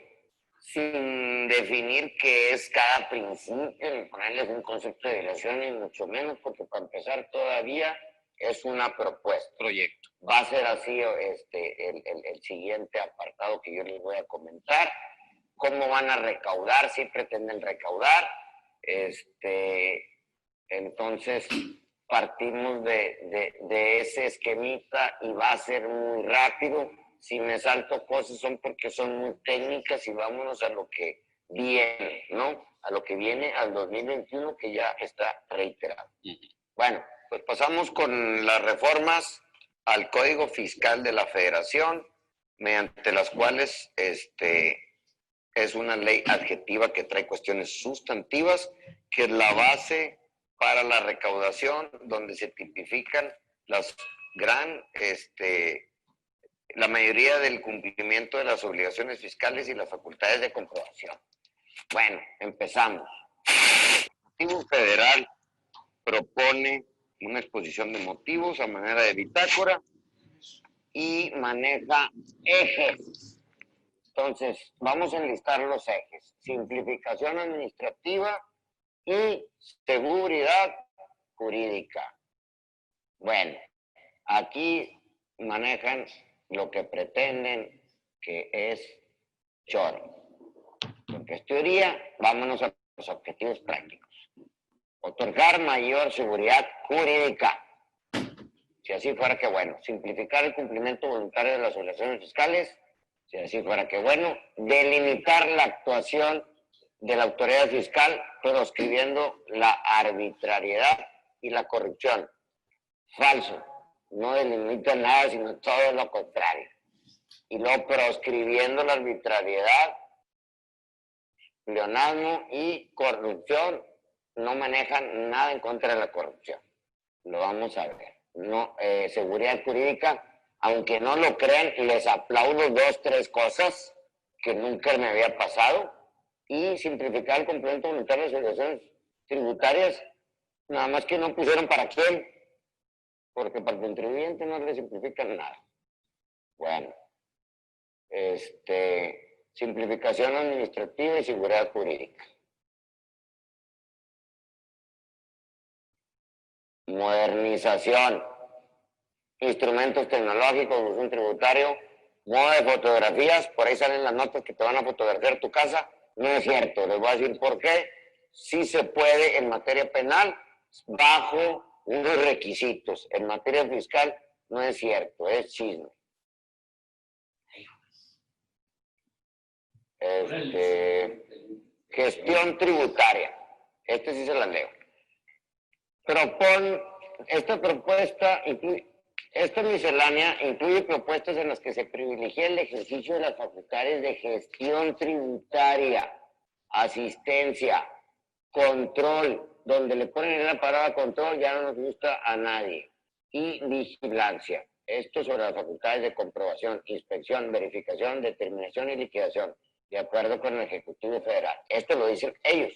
sin definir qué es cada principio, ni ponerles un concepto de dirección, ni mucho menos, porque para empezar todavía es una propuesta. Proyecto. Va a ser así el siguiente apartado que yo les voy a comentar. Cómo van a recaudar, si pretenden recaudar. Entonces, partimos de ese esquemita y va a ser muy rápido. Si me salto cosas son porque son muy técnicas y vámonos a lo que viene, ¿no? A lo que viene al 2021 que ya está reiterado. Bueno, pues pasamos con las reformas al Código Fiscal de la Federación, mediante las cuales es una ley adjetiva que trae cuestiones sustantivas, que es la base para la recaudación, donde se tipifican la mayoría del cumplimiento de las obligaciones fiscales y las facultades de comprobación. Bueno, empezamos. El Ejecutivo Federal propone una exposición de motivos a manera de bitácora y maneja ejes. Entonces, vamos a enlistar los ejes. Simplificación administrativa y seguridad jurídica. Bueno, aquí manejan lo que pretenden, que es choro. Porque es teoría, vámonos a los objetivos prácticos. Otorgar mayor seguridad jurídica. Si así fuera que bueno. Simplificar el cumplimiento voluntario de las obligaciones fiscales. Si así fuera que bueno. Delimitar la actuación de la autoridad fiscal, proscribiendo la arbitrariedad y la corrupción. Falso. No delimita nada, sino todo lo contrario. Y luego proscribiendo la arbitrariedad, pleonasmo y corrupción, no manejan nada en contra de la corrupción. Lo vamos a ver. No, seguridad jurídica, aunque no lo crean, les aplaudo 2, 3 cosas que nunca me había pasado. Y simplificar el cumplimiento voluntario de las obligaciones tributarias, nada más que no pusieron para quién, porque para el contribuyente no le simplifican nada. Bueno, simplificación administrativa y seguridad jurídica. Modernización, instrumentos tecnológicos, un tributario, modo de fotografías, por ahí salen las notas que te van a fotografiar tu casa. No es cierto, les voy a decir por qué. Sí se puede en materia penal bajo unos requisitos. En materia fiscal no es cierto, es chisme. Gestión tributaria. Sí se la leo. Esta miscelánea incluye propuestas en las que se privilegia el ejercicio de las facultades de gestión tributaria, asistencia, control, donde le ponen la palabra control ya no nos gusta a nadie, y vigilancia. Esto sobre las facultades de comprobación, inspección, verificación, determinación y liquidación, de acuerdo con el Ejecutivo Federal. Esto lo dicen ellos.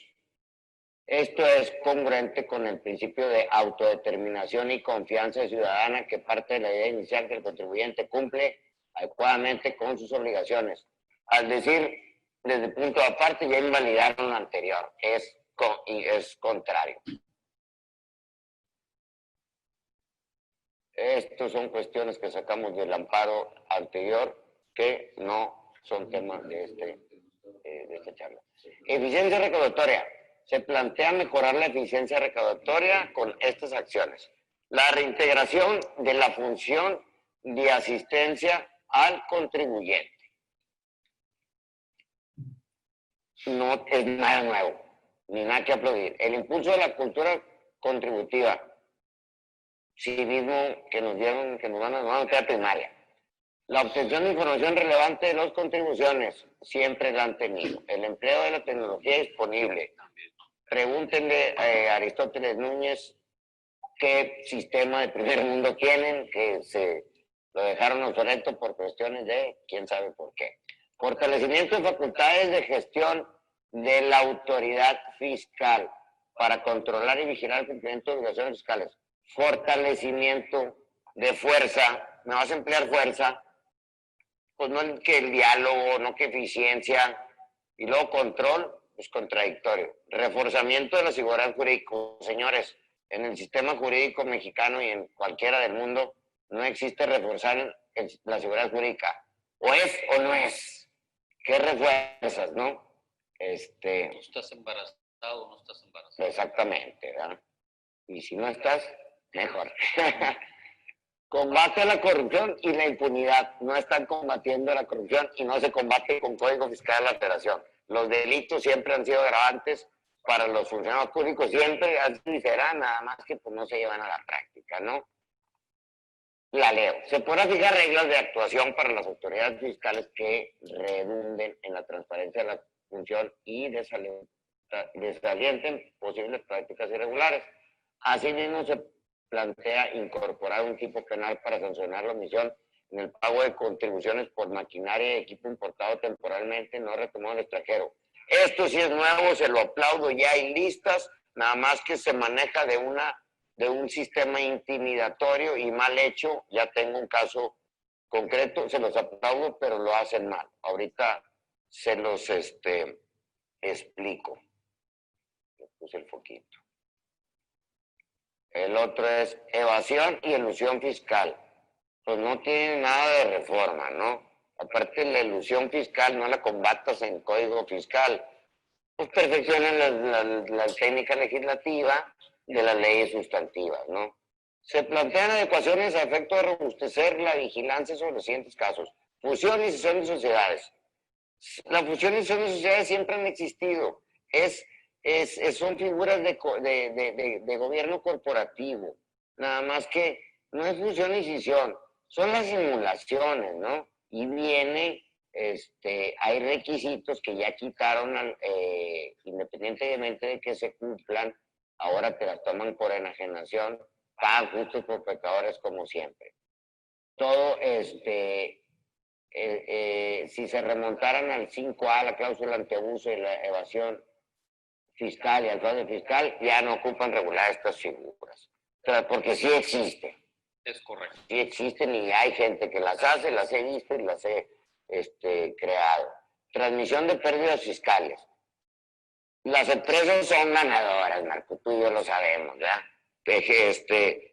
Esto es congruente con el principio de autodeterminación y confianza ciudadana que parte de la idea inicial que el contribuyente cumple adecuadamente con sus obligaciones. Al decir, desde el punto aparte, ya invalidaron lo anterior. Es contrario. Estas son cuestiones que sacamos del amparo anterior que no son temas de esta charla. Eficiencia recaudatoria. Se plantea mejorar la eficiencia recaudatoria con estas acciones. La reintegración de la función de asistencia al contribuyente. No es nada nuevo, ni nada que aplaudir. El impulso de la cultura contributiva. Civismo que nos dieron, que nos van a dar primaria. La obtención de información relevante de las contribuciones, siempre la han tenido. El empleo de la tecnología disponible. Pregúntenle a Aristóteles Núñez qué sistema de primer mundo tienen, que se lo dejaron obsoleto por cuestiones de quién sabe por qué. Fortalecimiento de facultades de gestión de la autoridad fiscal para controlar y vigilar el cumplimiento de obligaciones fiscales. Fortalecimiento de fuerza. ¿Me vas a emplear fuerza? Pues no que el diálogo, no que eficiencia. Y luego control, pues contradictorio. Reforzamiento de la seguridad jurídica. Señores, en el sistema jurídico mexicano y en cualquiera del mundo no existe reforzar la seguridad jurídica. O es o no es. ¿Qué refuerzas, no? ¿No estás embarazado o no estás embarazado? Exactamente, ¿verdad? Y si no estás, mejor. Combate a la corrupción y la impunidad. No están combatiendo la corrupción y no se combate con código fiscal de la federación. Los delitos siempre han sido agravantes para los funcionarios públicos, siempre así será, nada más que pues no se llevan a la práctica, ¿no? La leo. Se podrá fijar reglas de actuación para las autoridades fiscales que redunden en la transparencia de la función y desalienten posibles prácticas irregulares. Asimismo, se plantea incorporar un tipo penal para sancionar la omisión en el pago de contribuciones por maquinaria y equipo importado temporalmente no retomado del extranjero. Esto sí es nuevo, se lo aplaudo, ya hay listas, nada más que se maneja de un sistema intimidatorio y mal hecho. Ya tengo un caso concreto, se los aplaudo, pero lo hacen mal. Ahorita se los explico. Le puse el foquito. El otro es evasión y elusión fiscal. Pues no tiene nada de reforma, ¿no? Aparte, la elusión fiscal no la combatas en código fiscal. Pues perfeccionan la técnica legislativa de las leyes sustantivas, ¿no? Se plantean adecuaciones a efecto de robustecer la vigilancia sobre los siguientes casos. Fusión y cesión de sociedades. La fusión y cesión de sociedades siempre han existido. Son figuras de gobierno corporativo. Nada más que no es fusión y cesión, son las simulaciones, ¿no? Y hay requisitos que ya quitaron, independientemente de que se cumplan, ahora te las toman por enajenación, pagan justos por pecadores como siempre. Todo, si se remontaran al 5A, la cláusula antiabuso y la evasión fiscal y al fraude fiscal, ya no ocupan regular estas figuras. Porque sí existen. Es correcto. Sí existen y hay gente que las hace, las he visto y las he creado. Transmisión de pérdidas fiscales. Las empresas son ganadoras, Marco, tú y yo lo sabemos, ¿verdad?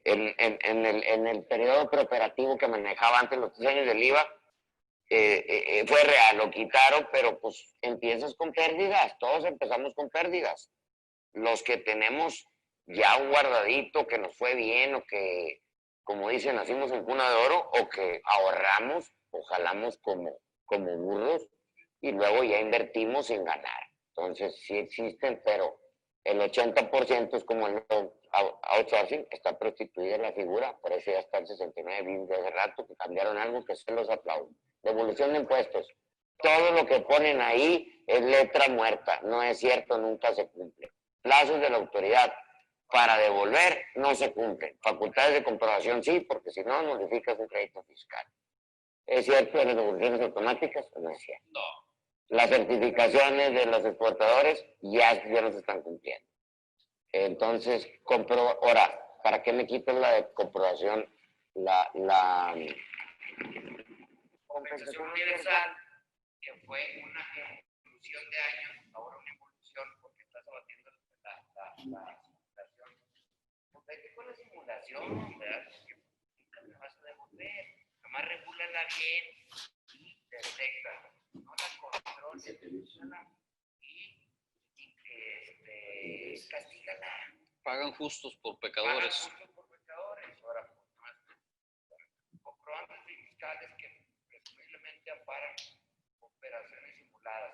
En el periodo preoperativo que manejaba antes los 3 años del IVA, fue real, lo quitaron, pero pues empiezas con pérdidas, todos empezamos con pérdidas. Los que tenemos ya un guardadito que nos fue bien o que, como dicen, nacimos en cuna de oro o que ahorramos o jalamos como burros y luego ya invertimos sin ganar. Entonces sí existen, pero el 80% es como el outsourcing, está prostituida la figura, por eso ya está el 69 billones de hace rato, que cambiaron algo que se los aplaudo. Devolución de impuestos. Todo lo que ponen ahí es letra muerta, no es cierto, nunca se cumple. Plazos de la autoridad para devolver no se cumplen. Facultades de comprobación sí, porque si no, modificas un crédito fiscal. ¿Es cierto en las devoluciones automáticas o no es cierto? No. Las certificaciones de los exportadores ya no se están cumpliendo. Entonces, ahora, ¿para qué me quitan la de comprobación? La compensación universal, que fue una evolución de años, ahora una evolución porque estás abatiendo la simulación. Vete con la simulación, ¿verdad? Nunca me vas a devolver. Nomás regúlala bien y detecta. No la controles, y castígala. Pagan justos por pecadores. Pagan justos por pecadores. Ahora, comprobantes fiscales que presumiblemente amparan operaciones simuladas.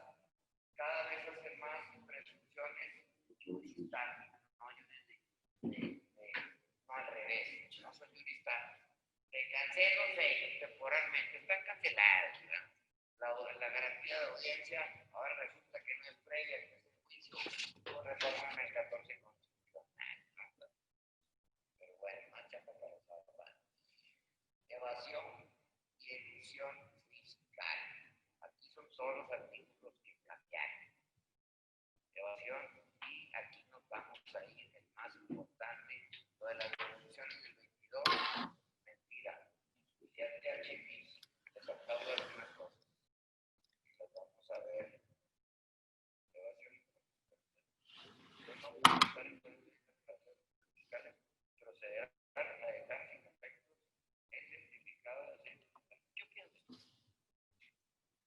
Cada vez hacen más presunciones juristas, no al revés, no soy jurista. Te cancelo temporalmente, están canceladas, ¿verdad? La garantía de audiencia ahora resulta que no es previa, que es un juicio por reforma en el 14 constitucional. Pero bueno, marcha para los abogados. Evasión y elusión fiscal. Aquí son todos los artículos que cambiaron. Evasión, y aquí nos vamos a ir, el más importante, lo de las devoluciones del 22. Mentira. Ya de HMI, les aplaudo algunas cosas. Las vamos a ver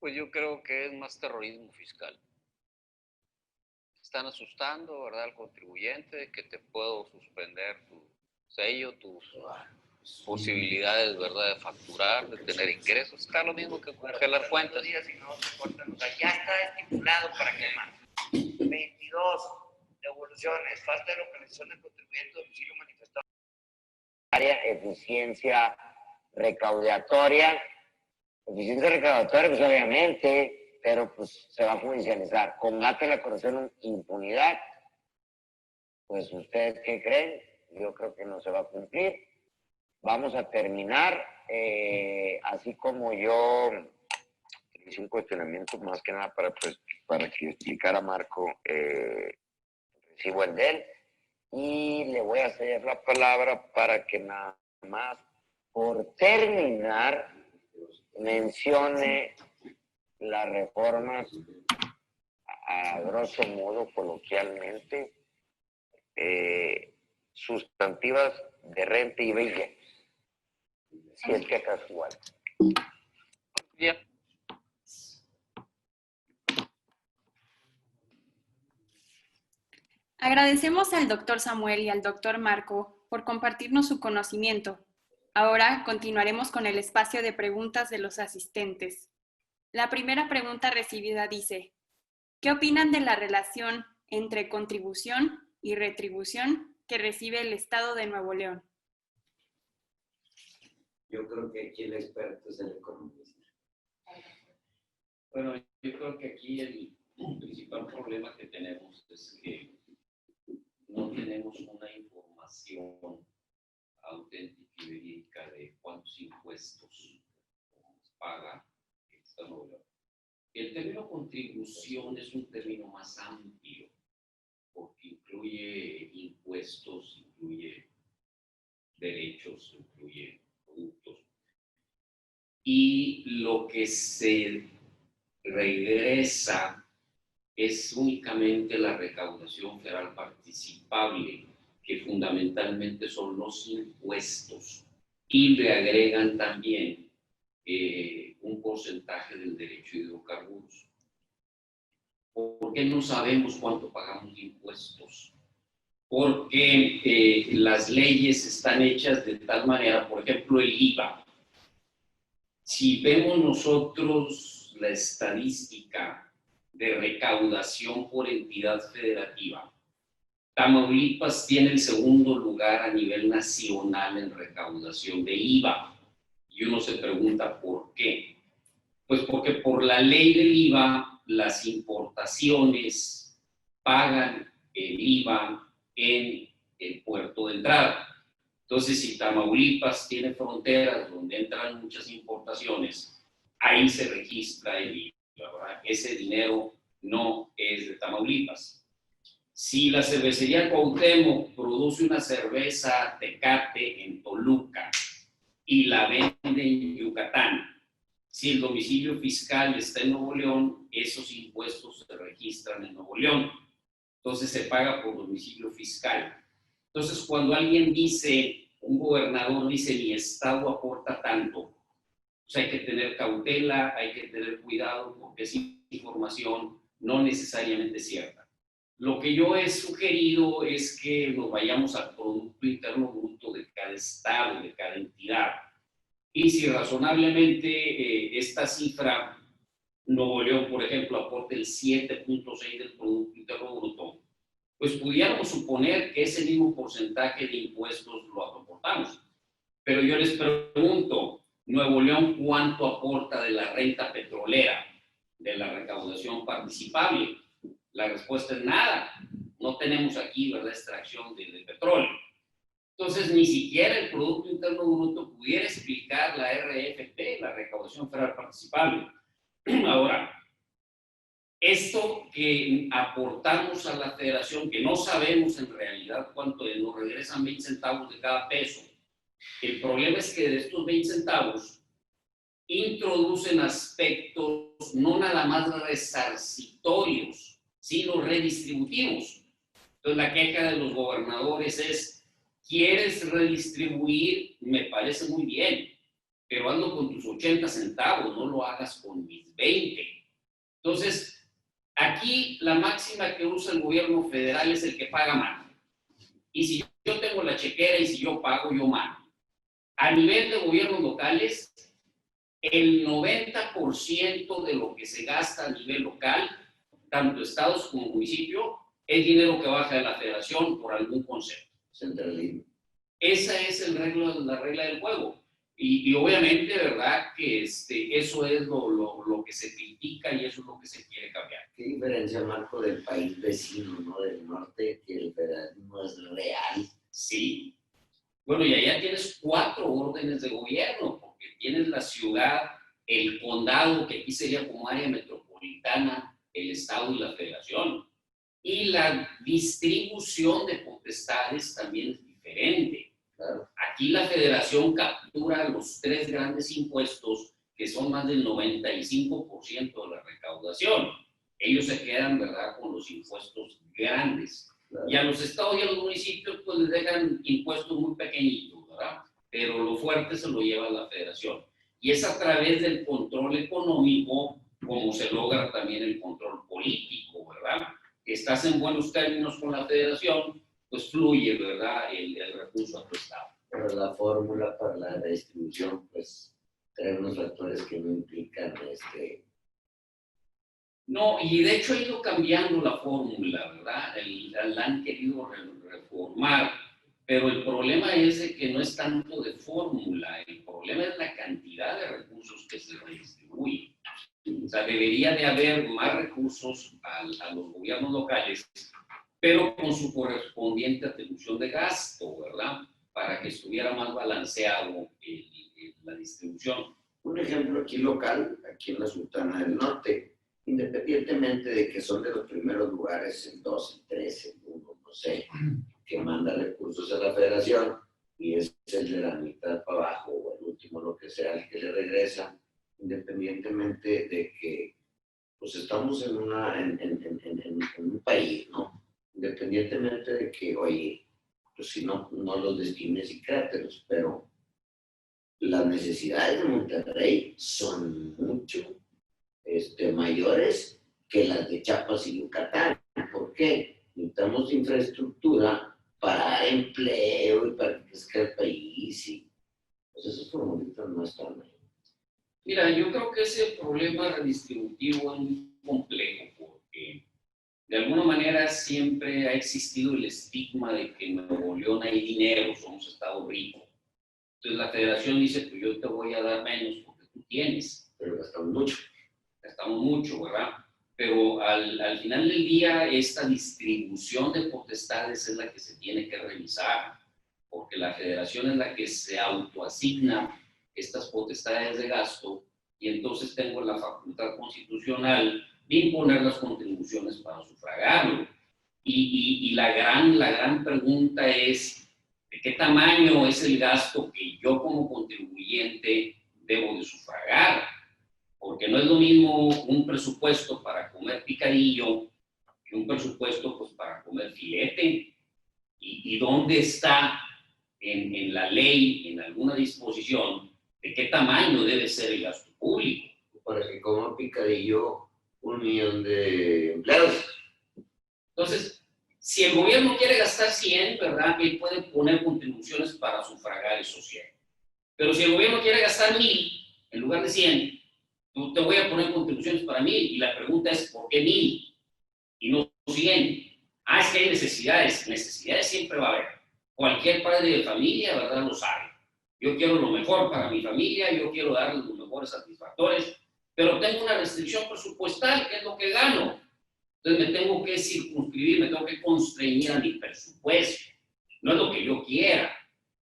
Pues yo creo que es más terrorismo fiscal. Están asustando, ¿verdad?, al contribuyente, que te puedo suspender tu sello, tus posibilidades, ¿verdad?, de facturar, de tener ingresos. Está lo mismo que congelar cuentas. Días y no se cortan, o sea, ya está estipulado para quemar. 22 devoluciones, falta de localización del contribuyente, domicilio manifestado. Eficiencia recaudatoria. Eficiencia recaudatoria, pues obviamente, pero pues se va a judicializar. Combate a la corrupción e impunidad. Pues ustedes qué creen, yo creo que no se va a cumplir. Vamos a terminar, así como yo hice un cuestionamiento más que nada para que explicara a Marco, recibo el de él, y le voy a ceder la palabra para que nada más, por terminar, mencione las reformas, a grosso modo, coloquialmente, sustantivas de renta y belleza, si es que acaso igual. Bien. Agradecemos al doctor Samuel y al doctor Marco por compartirnos su conocimiento. Ahora continuaremos con el espacio de preguntas de los asistentes. La primera pregunta recibida dice: ¿qué opinan de la relación entre contribución y retribución que recibe el Estado de Nuevo León? Yo creo que aquí el experto es el economista. Bueno, yo creo que aquí el principal problema que tenemos es que no tenemos una información auténtica y verídica de cuántos impuestos paga el Estado de Nuevo León. El término contribución es un término más amplio, porque incluye impuestos, incluye derechos, incluye productos. Y lo que se regresa es únicamente la recaudación federal participable, que fundamentalmente son los impuestos, y le agregan también un porcentaje del derecho de hidrocarburos. ¿Por qué no sabemos cuánto pagamos de impuestos? Porque las leyes están hechas de tal manera, por ejemplo, el IVA. Si vemos nosotros la estadística de recaudación por entidad federativa, Tamaulipas tiene el segundo lugar a nivel nacional en recaudación de IVA. Y uno se pregunta ¿por qué? Pues porque por la ley del IVA, las importaciones pagan el IVA en el puerto de entrada. Entonces, si Tamaulipas tiene fronteras donde entran muchas importaciones, ahí se registra el IVA, ¿verdad? Ese dinero no es de Tamaulipas. Si la cervecería Cuauhtémoc produce una cerveza Tecate en Toluca y la vende en Yucatán, si el domicilio fiscal está en Nuevo León, esos impuestos se registran en Nuevo León. Entonces se paga por domicilio fiscal. Entonces, cuando alguien dice, un gobernador dice, mi estado aporta tanto, pues hay que tener cautela, hay que tener cuidado, porque es información no necesariamente cierta. Lo que yo he sugerido es que nos vayamos al Producto Interno Bruto de cada estado, de cada entidad. Y si razonablemente esta cifra, Nuevo León, por ejemplo, aporta el 7.6 del Producto Interno Bruto, pues pudiéramos suponer que ese mismo porcentaje de impuestos lo aportamos. Pero yo les pregunto, Nuevo León, ¿cuánto aporta de la renta petrolera, de la recaudación participable? La respuesta es nada. No tenemos aquí, ¿verdad?, extracción de petróleo. Entonces, ni siquiera el Producto Interno Bruto pudiera explicar la RFP, la recaudación federal participable. Ahora, esto que aportamos a la federación, que no sabemos en realidad cuánto es, nos regresan 20 centavos de cada peso. El problema es que de estos 20 centavos introducen aspectos no nada más resarcitorios, sino redistributivos. Entonces la queja de los gobernadores es, ¿quieres redistribuir? Me parece muy bien, pero hazlo con tus 80 centavos, no lo hagas con mis 20. Entonces, aquí la máxima que usa el gobierno federal es el que paga más. Y si yo tengo la chequera y si yo pago, yo mando. A nivel de gobiernos locales, el 90% de lo que se gasta a nivel local, tanto estados como municipio, es dinero que baja de la federación por algún concepto. Centralismo. Esa es la regla del juego. Y obviamente, ¿verdad? Que eso es lo que se critica y eso es lo que se quiere cambiar. ¿Qué diferencia, Marco, del país vecino, ¿no? Del norte, que el federalismo es real? Sí. Bueno, y allá tienes 4 órdenes de gobierno, porque tienes la ciudad, el condado, que aquí sería como área metropolitana, el estado y la federación. Y la distribución de potestades también es diferente. Claro. Aquí la federación captura los 3 grandes impuestos, que son más del 95% de la recaudación. Ellos se quedan, ¿verdad?, con los impuestos grandes. Claro. Y a los estados y a los municipios, pues les dejan impuestos muy pequeñitos, ¿verdad? Pero lo fuerte se lo lleva la federación. Y es a través del control económico como se logra también el control político, ¿verdad? Estás en buenos términos con la federación, pues fluye, ¿verdad?, el recurso a tu estado. Pero la fórmula para la distribución, pues, trae unos factores que no implican No, y de hecho ha ido cambiando la fórmula, ¿verdad? La han querido reformar, pero el problema es de que no es tanto de fórmula, el problema es la cantidad de recursos que se redistribuyen. O sea, debería de haber más recursos a los gobiernos locales, pero con su correspondiente atribución de gasto, ¿verdad? Para que estuviera más balanceado la distribución. Un ejemplo aquí local, aquí en la Sultana del Norte, independientemente de que son de los primeros lugares, el 2, el 3, el 1, no sé, que manda recursos a la federación y es el de la mitad para abajo o el último, lo que sea, el que le regresa, independientemente de que pues estamos en un país, ¿no? Independientemente de que, oye, pues si no los destines y créatelos, pero las necesidades de Monterrey son mucho mayores que las de Chiapas y Yucatán. ¿Por qué? Necesitamos infraestructura para empleo y para que crezca el país y pues esos formulitos no están ahí. Mira, yo creo que ese problema redistributivo es muy complejo porque de alguna manera siempre ha existido el estigma de que en Nuevo León hay dinero, somos estado rico. Entonces la federación dice, pues yo te voy a dar menos porque tú tienes. Pero gastamos mucho. Gastamos mucho, ¿verdad? Pero al final del día esta distribución de potestades es la que se tiene que revisar, porque la federación es la que se autoasigna estas potestades de gasto y entonces tengo la facultad constitucional de imponer las contribuciones para sufragarlo. Y la gran pregunta es, ¿de qué tamaño es el gasto que yo como contribuyente debo de sufragar? Porque no es lo mismo un presupuesto para comer picadillo que un presupuesto pues, para comer filete. ¿Y dónde está en la ley, en alguna disposición, de qué tamaño debe ser el gasto público? Para que coma picadillo 1 millón de empleados. Entonces, si el gobierno quiere gastar 100, ¿verdad? Él puede poner contribuciones para sufragar esos 100. Pero si el gobierno quiere gastar 1000 en lugar de 100, te voy a poner contribuciones para 1000 y la pregunta es ¿por qué 1000 y no 100? Es que hay necesidades siempre va a haber. Cualquier padre de familia, ¿verdad?, lo sabe. Yo quiero lo mejor para mi familia, yo quiero darles los mejores satisfactores, pero tengo una restricción presupuestal, que es lo que gano. Entonces me tengo que circunscribir, me tengo que constreñir a mi presupuesto. No es lo que yo quiera.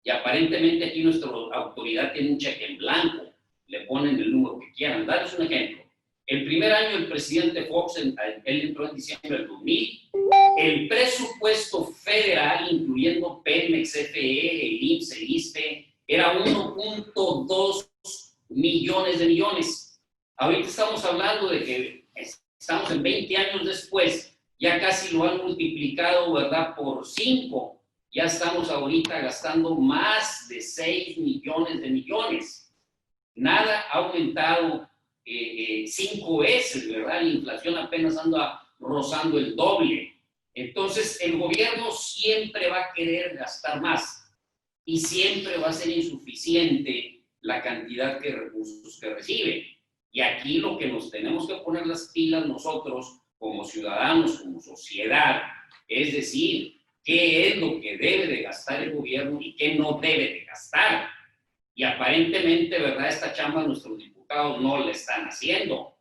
Y aparentemente aquí nuestra autoridad tiene un cheque en blanco. Le ponen el número que quieran. Darles un ejemplo. El primer año el presidente Fox, él entró en diciembre del 2000, el presupuesto federal, incluyendo Pemex, CFE, el IMSS, el ISSSTE, era 1.2 millones de millones. Ahorita estamos hablando de que estamos en 20 años después, ya casi lo han multiplicado, ¿verdad?, por 5. Ya estamos ahorita gastando más de 6 millones de millones. Nada ha aumentado 5 veces, ¿verdad? La inflación apenas anda rozando el doble. Entonces, el gobierno siempre va a querer gastar más y siempre va a ser insuficiente la cantidad de recursos que recibe. Y aquí lo que nos tenemos que poner las pilas nosotros, como ciudadanos, como sociedad, es decir, qué es lo que debe de gastar el gobierno y qué no debe de gastar. Y aparentemente, ¿verdad? Esta chamba nuestros diputados no la están haciendo.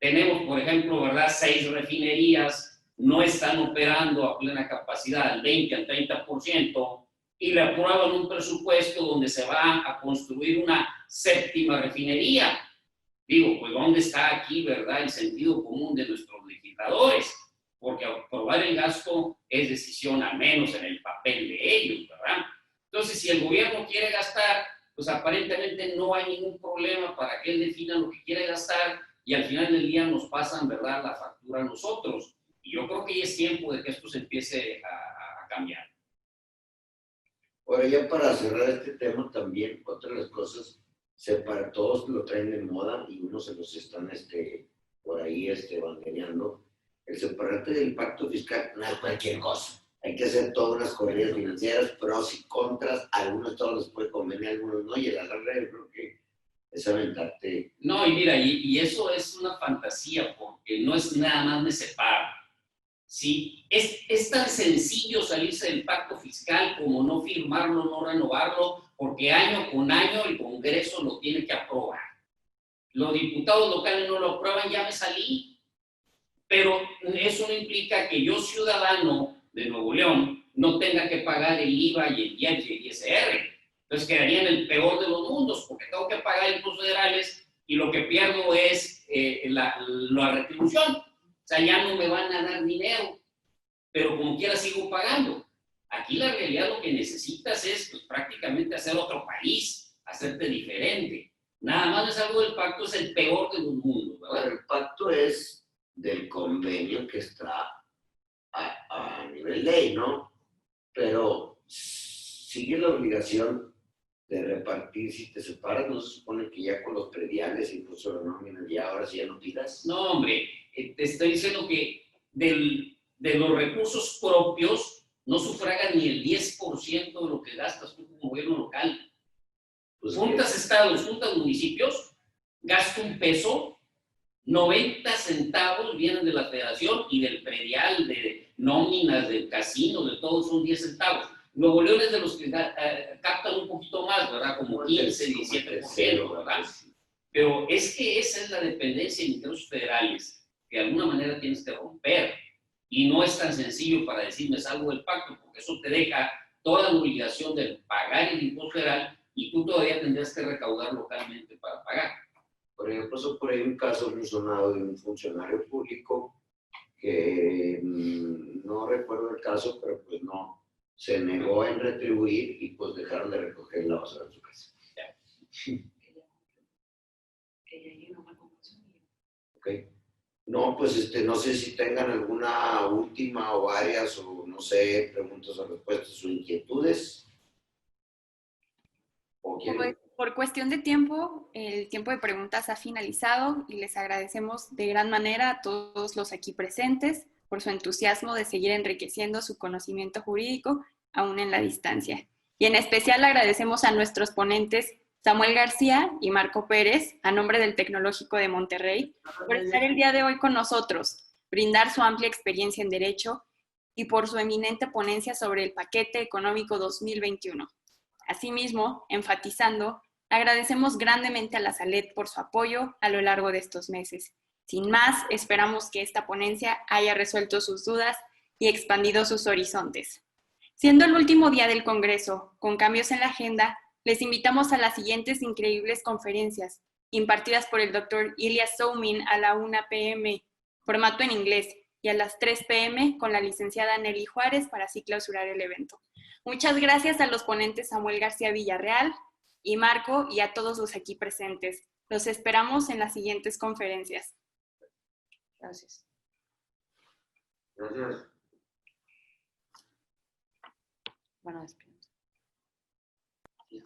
Tenemos, por ejemplo, ¿verdad? 6 refinerías, no están operando a plena capacidad, al 20, al 30%, y le aprueban un presupuesto donde se va a construir una 7ª refinería. Digo, pues ¿dónde está aquí, verdad, el sentido común de nuestros legisladores? Porque aprobar el gasto es decisión, al menos en el papel de ellos, ¿verdad? Entonces, si el gobierno quiere gastar, pues aparentemente no hay ningún problema para que él defina lo que quiere gastar y al final del día nos pasan, ¿verdad?, la factura a nosotros. Y yo creo que ya es tiempo de que esto se empiece a cambiar. Ahora, ya para cerrar este tema también, otra de las cosas, todos lo traen de moda y unos se los están por ahí bandereando. El separarte del pacto fiscal no es cualquier cosa. Hay que hacer todas unas corridas financieras, pros y contras. Algunos todos les puede convenir, algunos no. Y el agarre, yo creo que es aventarte. No, y mira, y eso es una fantasía, porque no es nada más me separo. ¿Sí? Es tan sencillo salirse del pacto fiscal como no firmarlo, no renovarlo, porque año con año el Congreso lo tiene que aprobar. Los diputados locales no lo aprueban, ya me salí. Pero eso no implica que yo, ciudadano de Nuevo León, no tenga que pagar el IVA y el IEPS y el ISR. Entonces quedaría en el peor de los mundos, porque tengo que pagar impuestos federales y lo que pierdo es la retribución. O sea, ya no me van a dar dinero, pero como quiera sigo pagando. Aquí la realidad lo que necesitas es pues, prácticamente hacer otro país, hacerte diferente. Nada más es algo del pacto, es el peor de los mundos, ¿verdad? El pacto es del convenio que está a nivel ley, ¿no? Pero sigue la obligación de repartir. Si te separas, no se supone que ya con los prediales, incluso la nómina, ya ahora sí ya no pidas. No, hombre, te estoy diciendo que de los recursos propios no sufragan ni el 10% de lo que gastas tú como gobierno local. Pues juntas estados, juntas municipios, gasto un peso, 90 centavos vienen de la federación y del predial, de nóminas, del casino, de todo son 10 centavos. Nuevo León es de los que captan un poquito más, ¿verdad? Como 15, 17%, ¿verdad? Pero es que esa es la dependencia de ingresos federales que de alguna manera tienes que romper. Y no es tan sencillo para decirme salgo del pacto, porque eso te deja toda la obligación de pagar el impuesto federal y tú todavía tendrías que recaudar localmente para pagar. Por ejemplo, pasó por ahí un caso muy sonado de un funcionario público que no recuerdo el caso, pero pues no, se negó en retribuir y pues dejaron de recoger la basura en su casa. Ok. No, pues no sé si tengan alguna última o varias o no sé, preguntas o respuestas o inquietudes. ¿O quieren? Por cuestión de tiempo, el tiempo de preguntas ha finalizado y les agradecemos de gran manera a todos los aquí presentes por su entusiasmo de seguir enriqueciendo su conocimiento jurídico aún en la distancia. Y en especial agradecemos a nuestros ponentes Samuel García y Marco Pérez, a nombre del Tecnológico de Monterrey, por estar el día de hoy con nosotros, brindar su amplia experiencia en Derecho y por su eminente ponencia sobre el Paquete Económico 2021. Asimismo, enfatizando, agradecemos grandemente a la SALED por su apoyo a lo largo de estos meses. Sin más, esperamos que esta ponencia haya resuelto sus dudas y expandido sus horizontes. Siendo el último día del Congreso, con cambios en la agenda, les invitamos a las siguientes increíbles conferencias, impartidas por el Dr. Ilyas Soumin a la 1 p.m., formato en inglés, y a las 3 p.m. con la licenciada Nelly Juárez para así clausurar el evento. Muchas gracias a los ponentes Samuel García Villarreal y Marco y a todos los aquí presentes. Los esperamos en las siguientes conferencias. Gracias. Gracias. Bueno, despedimos. Sí,